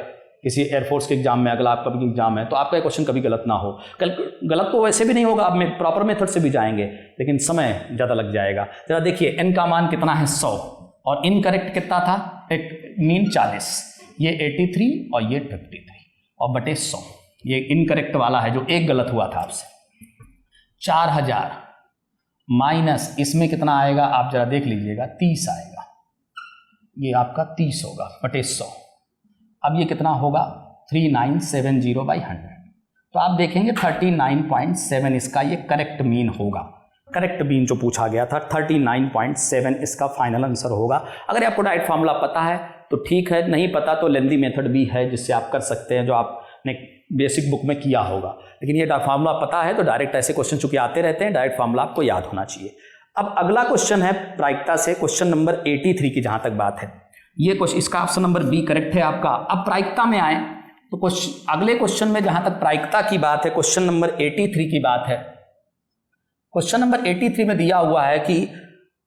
किसी एयरफोर्स के एग्जाम में अगला अपकमिंग एग्जाम है तो आपका क्वेश्चन कभी गलत ना हो। गलत तो वैसे भी नहीं होगा, आप में प्रॉपर मेथड से भी जाएंगे लेकिन समय ज़्यादा लग जाएगा। जरा देखिए एन का मान कितना है 100 और इनकरेक्ट कितना था, एक मीन 40, ये 83 और ये 53 और बटे 100, ये इनकरेक्ट वाला है जो एक गलत हुआ था आपसे। 4000 माइनस इसमें कितना आएगा आप जरा देख लीजिएगा, 30 आएगा, ये आपका 30 होगा बटे 100। अब ये कितना होगा 3970/100, तो आप देखेंगे 39.7 इसका ये करेक्ट मीन होगा। करेक्ट मीन जो पूछा गया था 39.7 इसका फाइनल आंसर होगा। अगर आपको डायरेक्ट फार्मूला पता है तो ठीक है, नहीं पता तो लेंदी मेथड भी है जिससे आप कर सकते हैं, जो आपने बेसिक बुक में किया होगा। लेकिन ये फार्मूला पता है तो डायरेक्ट ऐसे क्वेश्चन चूंकि आते रहते हैं, डायरेक्ट फार्मूला आपको याद होना चाहिए। अब अगला क्वेश्चन है प्रायिकता से, क्वेश्चन नंबर 83 की जहां तक बात है, ये क्वेश्चन, इसका ऑप्शन नंबर बी करेक्ट है आपका। अब प्रायिकता में आए तो अगले क्वेश्चन में जहां तक प्रायिकता की बात है, क्वेश्चन नंबर 83 की बात है। क्वेश्चन नंबर 83 में दिया हुआ है कि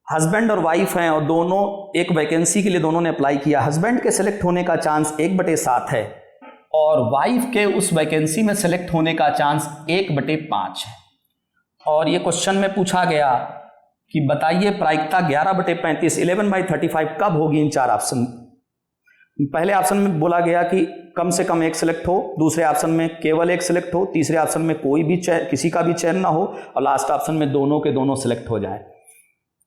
हस्बैंड और वाइफ हैं और दोनों एक वैकेंसी के लिए दोनों ने अप्लाई किया। हस्बैंड के सिलेक्ट होने का चांस 1/7 है और वाइफ के उस वैकेंसी में सिलेक्ट होने का चांस 1/5 है। और ये क्वेश्चन में पूछा गया कि बताइए प्रायिकता 11/35 11/35 कब होगी इन चार ऑप्शन। पहले ऑप्शन में बोला गया कि कम से कम एक सिलेक्ट हो, दूसरे ऑप्शन में केवल एक सिलेक्ट हो, तीसरे ऑप्शन में कोई भी किसी का भी चयन ना हो और लास्ट ऑप्शन में दोनों के दोनों सिलेक्ट हो जाए।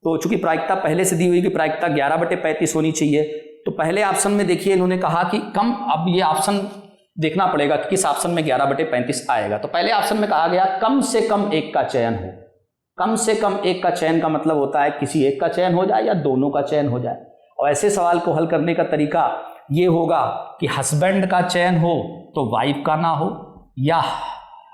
तो चूंकि प्रायिकता पहले से दी हुई कि प्रायिकता 11/35 होनी चाहिए, तो पहले ऑप्शन में देखिए इन्होंने कहा कि कम, अब ये ऑप्शन देखना पड़ेगा कि किस ऑप्शन में 11/35 आएगा। तो पहले ऑप्शन में कहा गया कम से कम एक का चयन हो। कम से कम एक का चयन का मतलब होता है किसी एक का चयन हो जाए या दोनों का चयन हो जाए। और ऐसे सवाल को हल करने का तरीका ये होगा कि हस्बैंड का चयन हो तो वाइफ का ना हो, या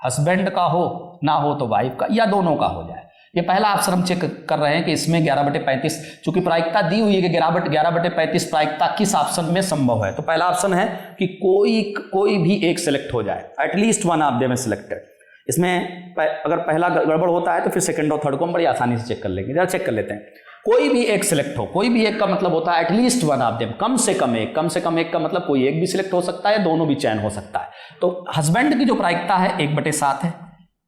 हस्बैंड का हो ना हो तो वाइफ का, या दोनों का हो जाए। ये पहला ऑप्शन हम चेक कर रहे हैं कि इसमें 11/35, चूंकि प्रायिकता दी हुई है कि 11/35 प्रायिकता किस ऑप्शन में संभव है। तो पहला ऑप्शन है कि कोई भी एक सिलेक्ट हो जाए, at least one of them is selected. इसमें अगर पहला गड़बड़ होता है तो फिर सेकंड और थर्ड को हम बड़ी आसानी से चेक कर लेंगे। जरा चेक कर लेते हैं। कोई भी एक सिलेक्ट हो, कोई भी एक का मतलब होता है एटलीस्ट वन ऑफ देम, कम से कम एक। कम से कम एक का मतलब कोई एक भी सिलेक्ट हो सकता है, दोनों भी चयन हो सकता है। तो हस्बैंड की जो प्रायिकता है 1/7 है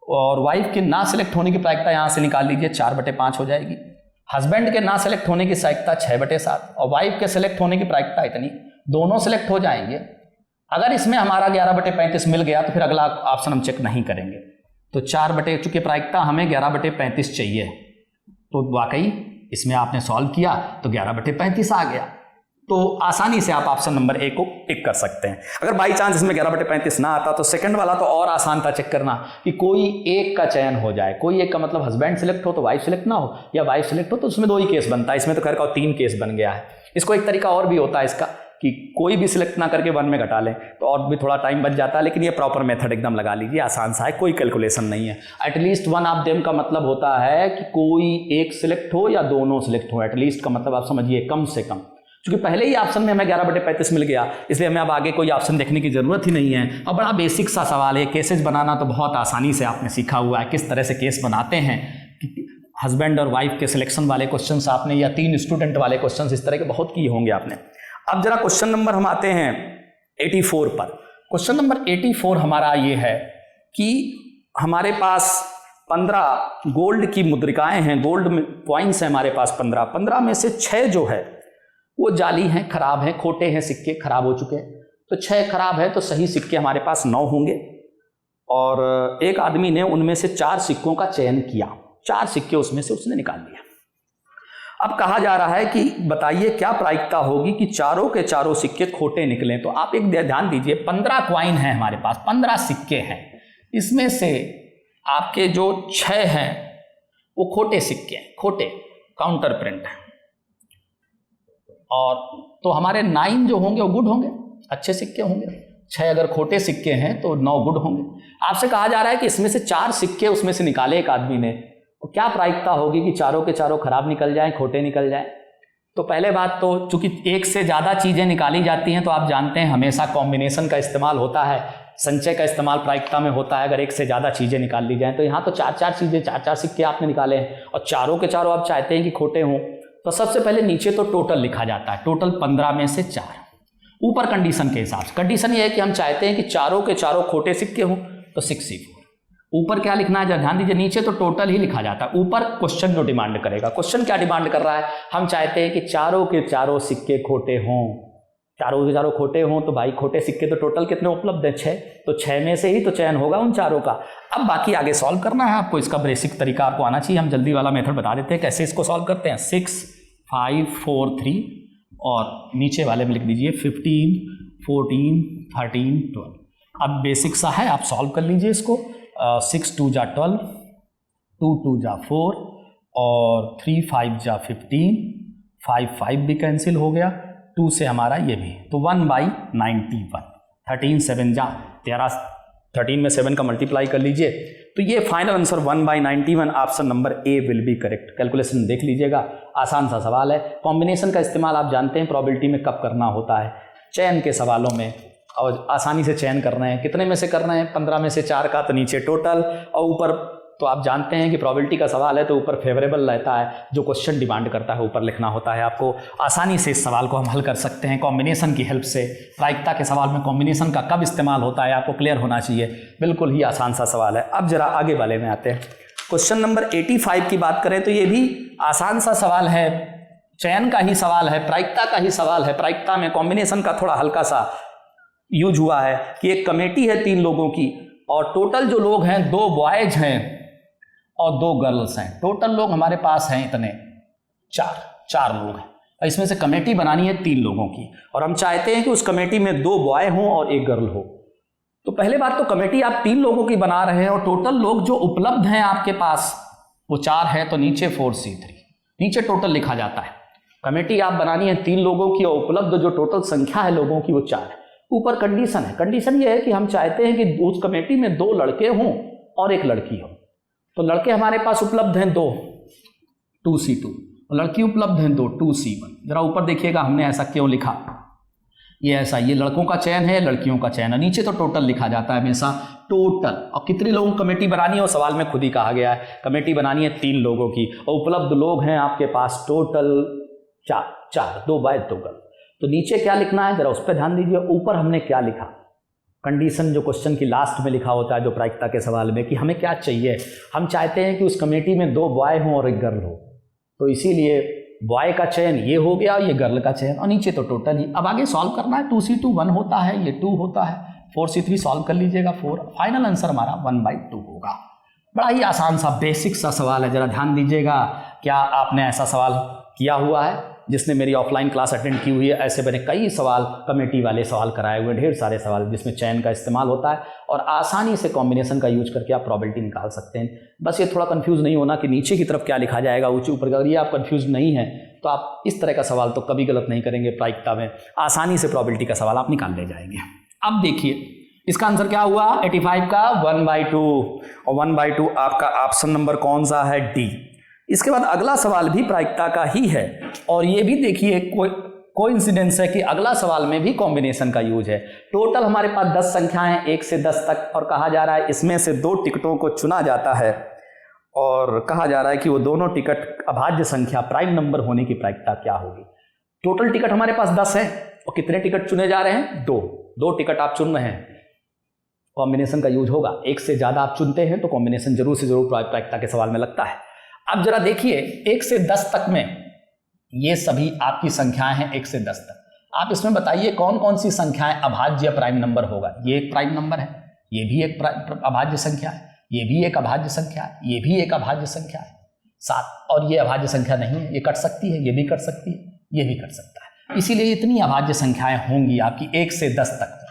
और वाइफ के ना सिलेक्ट होने की प्रायिकता यहां से निकाल लीजिए, 4/5 हो जाएगी। हस्बैंड के ना सिलेक्ट होने की प्रायिकता 6/7 और वाइफ के सिलेक्ट होने की प्रायिकता इतनी, दोनों सिलेक्ट हो जाएंगे। अगर इसमें हमारा 11/35 मिल गया तो फिर अगला ऑप्शन हम चेक नहीं करेंगे। तो 4 चूंकि प्रायिकता हमें 11/35 चाहिए, तो वाकई इसमें आपने सॉल्व किया तो 11/35 आ गया। तो आसानी से आप ऑप्शन नंबर ए को टिक कर सकते हैं। अगर बाई चांस इसमें 11/35 ना आता तो सेकंड वाला तो और आसान था चेक करना कि कोई एक का चयन हो जाए। कोई एक का मतलब हस्बैंड सिलेक्ट हो तो वाइफ सिलेक्ट ना हो, या वाइफ सिलेक्ट हो तो उसमें 2 ही केस बनता है। इसमें तो खैर का 3 केस बन गया है। इसको एक तरीका और भी होता है इसका कि कोई भी सिलेक्ट ना करके 1 में घटा लें तो और भी थोड़ा टाइम बच जाता है, लेकिन ये प्रॉपर मेथड एकदम लगा लीजिए, आसान सा है, कोई कैलकुलेशन नहीं है। एटलीस्ट 1 ऑफ देम का मतलब होता है कि कोई एक सिलेक्ट हो या दोनों सिलेक्ट हो। एटलीस्ट का मतलब आप समझिए कम से कम, क्योंकि पहले ही ऑप्शन में हमें 11/35 मिल गया, इसलिए हमें अब आगे कोई ऑप्शन देखने की जरूरत ही नहीं है। और बड़ा बेसिक सा सवाल है, केसेस बनाना तो बहुत आसानी से आपने सीखा हुआ है, किस तरह से केस बनाते हैं। हस्बैंड और वाइफ के सिलेक्शन वाले क्वेश्चंस आपने, या 3 स्टूडेंट वाले क्वेश्चंस इस तरह के बहुत किए होंगे आपने। अब जरा क्वेश्चन नंबर हम आते हैं 84 पर। क्वेश्चन नंबर 84 हमारा ये है कि हमारे पास 15 गोल्ड की मुद्रिकाएं हैं, गोल्ड कॉइन्स हैं हमारे पास 15 में से 6 जो है वो जाली हैं, खराब हैं, खोटे हैं, सिक्के खराब हो चुके हैं। तो 6 खराब है तो सही सिक्के हमारे पास 9 होंगे। और एक आदमी ने उनमें से 4 सिक्कों का चयन किया, 4 सिक्के उसमें से उसने निकाल लिया। अब कहा जा रहा है कि बताइए क्या प्रायिकता होगी कि चारों के चारों सिक्के खोटे निकलें। तो आप एक ध्यान दीजिए, 15 कॉइन हैं हमारे पास, 15 सिक्के हैं, इसमें से आपके जो 6 हैं वो खोटे सिक्के हैं, खोटे काउंटर प्रिंट हैं, और तो हमारे 9 जो होंगे वो गुड होंगे, अच्छे सिक्के होंगे। 6 अगर खोटे सिक्के हैं तो 9 गुड होंगे। आपसे कहा जा रहा है कि इसमें से 4 सिक्के उसमें से निकाले एक आदमी ने, तो क्या प्रायिकता होगी कि चारों के चारों खराब निकल जाएं, खोटे निकल जाएं। तो पहले बात तो चूंकि एक से ज़्यादा चीज़ें निकाली जाती हैं तो आप जानते हैं हमेशा कॉम्बिनेशन का इस्तेमाल होता है, संचय का इस्तेमाल प्रायिकता में होता है अगर एक से ज़्यादा चीज़ें निकाल ली जाएँ। तो यहाँ तो 4-4 चीज़ें, 4-4 सिक्के आपने निकाले हैं और चारों के चारों आप चाहते हैं कि खोटे हों। तो सबसे पहले नीचे तो टोटल लिखा जाता है, टोटल 15 में से 4। ऊपर कंडीशन के हिसाब से, कंडीशन ये है कि हम चाहते हैं कि चारों के चारों खोटे सिक्के हों, तो 64। ऊपर क्या लिखना है, ध्यान दीजिए, नीचे तो टोटल ही लिखा जाता है, ऊपर क्वेश्चन जो डिमांड करेगा। क्वेश्चन क्या डिमांड कर रहा है, हम चाहते हैं कि चारों के चारों सिक्के खोटे हों। चारों के चारों खोटे हों तो भाई खोटे सिक्के तो टोटल कितने उपलब्ध हैं, 6, तो 6 में से ही तो चयन होगा उन चारों का। अब बाकी आगे सॉल्व करना है आपको, इसका बेसिक तरीका आपको आना चाहिए। हम जल्दी वाला मेथड बता देते हैं कैसे इसको सॉल्व करते हैं। 6, 5, 4, 3 और नीचे वाले में लिख दीजिए 15, 14, 13, 12। अब बेसिक सा है, आप सॉल्व कर लीजिए इसको। 6 2 जा 12, 2 2 जा 4 और 3 5 जा 15, 5 5 भी कैंसिल हो गया, 2 से हमारा ये भी, तो 1/91। 13 7 जा 13, 13 में 7 का मल्टीप्लाई कर लीजिए, तो ये final answer 1/91, option number A will be correct. Calculation देख लीजिएगा, आसान सा सवाल है। कॉम्बिनेशन का इस्तेमाल आप जानते हैं प्रोबेबिलिटी में कब करना होता है, चयन के सवालों में, और आसानी से चयन कर रहे हैं। कितने में से कर रहे हैं, 15 में से 4 का, तो नीचे टोटल, और ऊपर तो आप जानते हैं कि प्रोबेबिलिटी का सवाल है तो ऊपर फेवरेबल रहता है, जो क्वेश्चन डिमांड करता है ऊपर लिखना होता है। आपको आसानी से इस सवाल को हम हल कर सकते हैं कॉम्बिनेशन की हेल्प से। प्रायिकता के सवाल में कॉम्बिनेशन का कब इस्तेमाल होता है आपको क्लियर होना चाहिए, बिल्कुल ही आसान सा सवाल है। अब जरा आगे वाले में आते हैं, क्वेश्चन नंबर 85 की बात करें तो ये भी आसान सा सवाल है, चयन का ही सवाल है, प्रायिकता का ही सवाल है। प्रायिकता में कॉम्बिनेशन का थोड़ा हल्का सा यूज हुआ है कि एक कमेटी है 3 लोगों की, और टोटल जो लोग हैं 2 बॉयज हैं और 2 गर्ल्स हैं। टोटल लोग हमारे पास हैं इतने 4 लोग हैं, और इसमें से कमेटी बनानी है 3 लोगों की, और हम चाहते हैं कि उस कमेटी में 2 बॉय हों और 1 गर्ल हो। तो पहले बात तो कमेटी आप 3 लोगों की बना रहे हैं और टोटल लोग जो उपलब्ध हैं आपके पास वो 4 है, तो नीचे 4C3, नीचे टोटल लिखा जाता है। कमेटी आप बनानी है 3 लोगों की और उपलब्ध जो टोटल संख्या है लोगों की वो 4 है। ऊपर कंडीशन है, कंडीशन ये है कि हम चाहते हैं कि उस कमेटी में 2 लड़के हों और 1 लड़की हो। तो लड़के हमारे पास उपलब्ध हैं 2, 2C2, और लड़की उपलब्ध हैं 2, 2C1। जरा ऊपर देखिएगा हमने ऐसा क्यों लिखा, ये ऐसा, ये लड़कों का चयन है, लड़कियों का चयन है। नीचे तो टोटल लिखा जाता है हमेशा, टोटल। और कितने लोगों की कमेटी बनानी है वो सवाल में खुद ही कहा गया है, कमेटी बनानी है 3 लोगों की, और उपलब्ध लोग हैं आपके पास टोटल 4, 2 बॉय 2 गर्ल। तो नीचे क्या लिखना है जरा उस पर ध्यान दीजिए। ऊपर हमने क्या लिखा, कंडीशन जो क्वेश्चन की लास्ट में लिखा होता है जो प्रायिकता के सवाल में, कि हमें क्या चाहिए, हम चाहते हैं कि उस कमेटी में 2 बॉय हों और 1 गर्ल हो। तो इसीलिए बॉय का चयन ये हो गया, ये गर्ल का चयन, और नीचे तो टोटल ही। अब आगे सॉल्व करना है, 2C2 1 होता है, ये 2 होता है, 4C3 सॉल्व कर लीजिएगा 4, फाइनल आंसर हमारा 1/2 होगा। बड़ा ही आसान सा बेसिक सा सवाल है, जरा ध्यान दीजिएगा। क्या आपने ऐसा सवाल किया हुआ है? जिसने मेरी ऑफलाइन क्लास अटेंड की हुई है, ऐसे मैंने कई सवाल कमेटी वाले सवाल कराए हुए, ढेर सारे सवाल जिसमें चयन का इस्तेमाल होता है और आसानी से कॉम्बिनेशन का यूज करके आप प्रॉबिलिटी निकाल सकते हैं। बस ये थोड़ा कंफ्यूज नहीं होना कि नीचे की तरफ क्या लिखा जाएगा, ऊँचे ऊपर का, अगर ये आप कंफ्यूज नहीं है तो आप इस तरह का सवाल तो कभी गलत नहीं करेंगे प्रायिकता में, आसानी से प्रॉबिलिटी का सवाल आप निकाल ले जाएंगे। अब देखिए इसका आंसर क्या हुआ, 85 का 1/2 और 1/2 आपका ऑप्शन नंबर कौन सा है, डी। इसके बाद अगला सवाल भी प्रायिकता का ही है और ये भी देखिए कोइंसिडेंस है कि अगला सवाल में भी कॉम्बिनेशन का यूज है। टोटल हमारे पास 10 संख्याएं 1 से 10 तक और कहा जा रहा है इसमें से 2 टिकटों को चुना जाता है और कहा जा रहा है कि वो दोनों टिकट अभाज्य संख्या प्राइम नंबर होने की प्रायिकता क्या होगी। टोटल टिकट हमारे पास 10 है और कितने टिकट चुने जा रहे हैं, 2 टिकट आप चुन रहे हैं, कॉम्बिनेशन का यूज होगा। 1 से ज्यादा आप चुनते हैं तो कॉम्बिनेशन जरूर से जरूर प्रायिकता के सवाल में लगता है। अब जरा देखिए 1 से 10 तक में ये सभी आपकी संख्याएं हैं 1 से 10 तक। आप इसमें बताइए कौन कौन सी संख्याएं अभाज्य प्राइम नंबर होगा। ये एक प्राइम नंबर है, ये भी एक अभाज्य संख्या है, ये भी एक अभाज्य संख्या है, ये भी एक अभाज्य संख्या है, 7 और ये अभाज्य संख्या नहीं है, ये कट सकती है, ये भी कट सकती है, ये भी कट सकता है। इसीलिए इतनी अभाज्य संख्याएं होंगी आपकी 1 से 10 तक।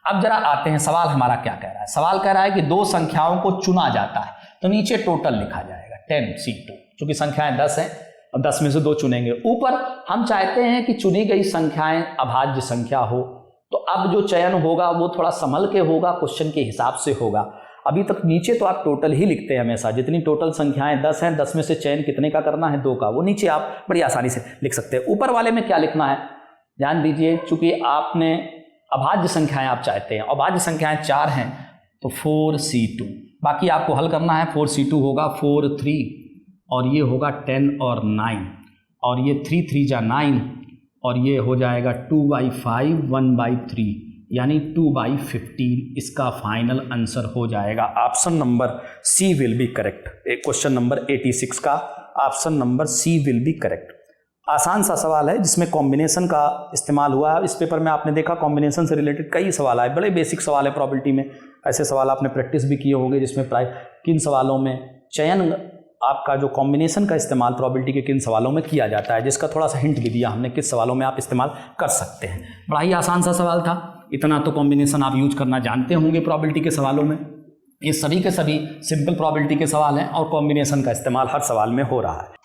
अब जरा आते हैं सवाल हमारा क्या कह रहा है। सवाल कह रहा है कि 2 संख्याओं को चुना जाता है तो नीचे टोटल लिखा जाएगा 10C2, चूंकि संख्याएं 10 हैं और 10 में से 2 चुनेंगे। ऊपर हम चाहते हैं कि चुनी गई संख्याएं अभाज्य संख्या हो, तो अब जो चयन होगा वो थोड़ा संभल के होगा, क्वेश्चन के हिसाब से होगा। अभी तक नीचे तो आप टोटल ही लिखते हैं हमेशा, जितनी टोटल संख्याएं 10 हैं, 10 में से चयन कितने का करना है, 2 का, वो नीचे आप बड़ी आसानी से लिख सकते हैं। ऊपर वाले में क्या लिखना है ध्यान दीजिए, चूंकि आपने अभाज्य संख्याएं आप चाहते हैं, अभाज्य संख्याएं 4 हैं तो 4C2, बाकी आपको हल करना है। 4C2 होगा 4 3 और ये होगा 10 और 9 और ये 3 3 जा 9 और ये हो जाएगा 2/5 1/3 यानी 2/15। इसका फाइनल आंसर हो जाएगा option number C will be correct. Question number 86 का option number C will be correct. आसान सा सवाल है जिसमें कॉम्बिनेशन का इस्तेमाल हुआ है। इस पेपर में आपने देखा कॉम्बिनेशन से रिलेटेड कई सवाल आए, बड़े बेसिक सवाल है प्रॉबिलिटी में। ऐसे सवाल आपने प्रैक्टिस भी किए होंगे जिसमें प्राय किन सवालों में चयन आपका जो कॉम्बिनेशन का इस्तेमाल प्रॉबिलिटी के किन सवालों में किया जाता है, जिसका थोड़ा सा हिंट भी दिया हमने किस सवालों में आप इस्तेमाल कर सकते हैं। बड़ा ही आसान सा सवाल था, इतना तो कॉम्बिनेशन आप यूज करना जानते होंगे प्रॉबिलिटी के सवालों में। ये सभी के सभी सिंपल प्रॉबिलिटी के सवाल हैं और कॉम्बिनेशन का इस्तेमाल हर सवाल में हो रहा है।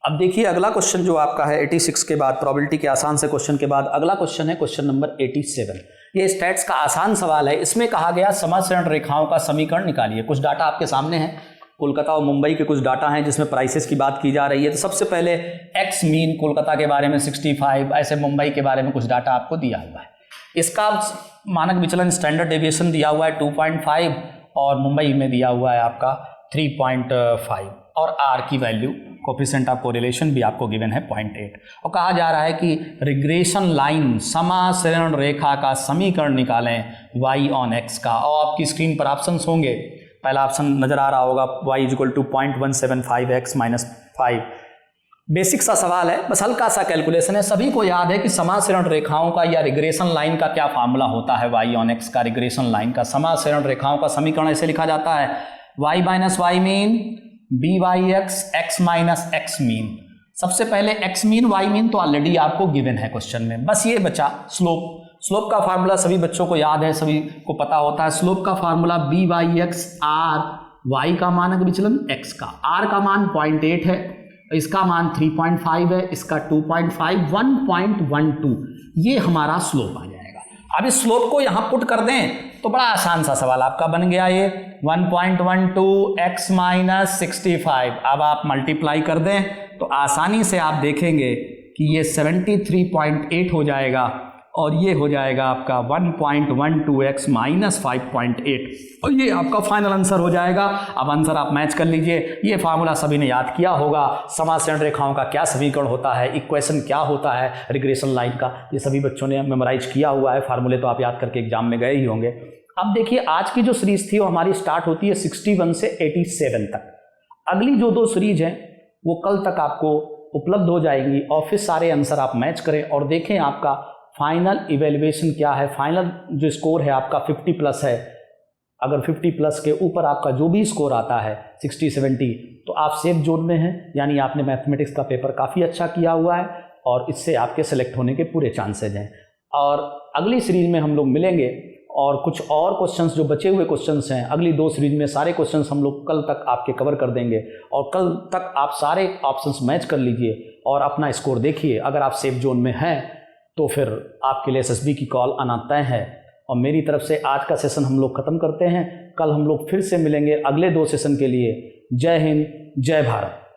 अब देखिए अगला क्वेश्चन जो आपका है 86 के बाद, प्रॉबिलिटी के आसान से क्वेश्चन के बाद अगला क्वेश्चन है क्वेश्चन नंबर 87। ये स्टैट्स का आसान सवाल है। इसमें कहा गया समासरण रेखाओं का समीकरण निकालिए। कुछ डाटा आपके सामने है, कोलकाता और मुंबई के कुछ डाटा हैं जिसमें प्राइसेस की बात की जा रही है। तो सबसे पहले एक्स मीन कोलकाता के बारे में 65, ऐसे मुंबई के बारे में कुछ डाटा आपको दिया हुआ है। इसका मानक विचलन स्टैंडर्ड डेविएशन दिया हुआ है 2.5 और मुंबई में दिया हुआ है आपका 3.5 और आर की वैल्यू कोफिशिएंट ऑफ कोरिलेशन भी आपको गिवन है 0.8 और कहा जा रहा है कि रिग्रेशन लाइन समासरण रेखा का समीकरण निकालें y ऑन x का। और आपकी स्क्रीन पर ऑप्शंस होंगे, पहला ऑप्शन नजर आ रहा होगा y = 0.175x - 5। बेसिक सा सवाल है, बस हल्का सा कैलकुलेशन है। सभी को याद है कि समासरण रेखाओं का या रिग्रेशन लाइन का क्या फार्मूला होता है। y ऑन x का, रिग्रेशन लाइन का, समासरण रेखाओं का समीकरण ऐसे लिखा जाता है y - y mean b/x x - x mean. सबसे पहले x मीन y मीन तो ऑलरेडी आपको गिवन है क्वेश्चन में, बस ये बचा स्लोप। स्लोप का फार्मूला सभी बच्चों को याद है, सभी को पता होता है। स्लोप का फार्मूला b/x r, y का मानक विचलन x का, r का मान 0.8 है, इसका मान 3.5 है, इसका 2.5 1.12, ये हमारा स्लोप आ जाएगा। अब इस स्लोप को यहां पुट कर दें तो बड़ा आसान सा सवाल आपका बन गया ये 1.12 x - 65। अब आप मल्टीप्लाई कर दें तो आसानी से आप देखेंगे कि ये 73.8 हो जाएगा और ये हो जाएगा आपका 1.12x - 5.8 और ये आपका फाइनल आंसर हो जाएगा। अब आंसर आप मैच कर लीजिए। ये फार्मूला सभी ने याद किया होगा, समासरण रेखाओं का क्या समीकरण होता है, इक्वेशन क्या होता है रिग्रेशन लाइन का, ये सभी बच्चों ने मेमोराइज किया हुआ है। फार्मूले तो आप याद करके एग्जाम में गए ही होंगे। अब देखिए आज की जो सीरीज थी वो हमारी स्टार्ट होती है 61 से 87 तक। अगली जो 2 सीरीज हैं वो कल तक आपको उपलब्ध हो जाएंगी और फिर सारे आंसर आप मैच करें और देखें आपका फाइनल इवेल्युएशन क्या है। फाइनल जो स्कोर है आपका 50+ है। अगर 50+ के ऊपर आपका जो भी स्कोर आता है 60 70 तो आप सेफ जोन में हैं, यानी आपने मैथमेटिक्स का पेपर काफ़ी अच्छा किया हुआ है और इससे आपके सेलेक्ट होने के पूरे चांसेज हैं। और अगली सीरीज में हम लोग मिलेंगे और कुछ और क्वेश्चंस जो बचे हुए क्वेश्चंस हैं, अगली 2 सीरीज में सारे क्वेश्चंस हम लोग कल तक आपके कवर कर देंगे और कल तक आप सारे ऑप्शंस मैच कर लीजिए और अपना स्कोर देखिए। अगर आप सेफ जोन में हैं तो फिर आपके लिए एसएसबी की कॉल आना तय है। और मेरी तरफ से आज का सेशन हम लोग ख़त्म करते हैं। कल हम लोग फिर से मिलेंगे अगले 2 सेशन के लिए। जय हिंद, जय भारत।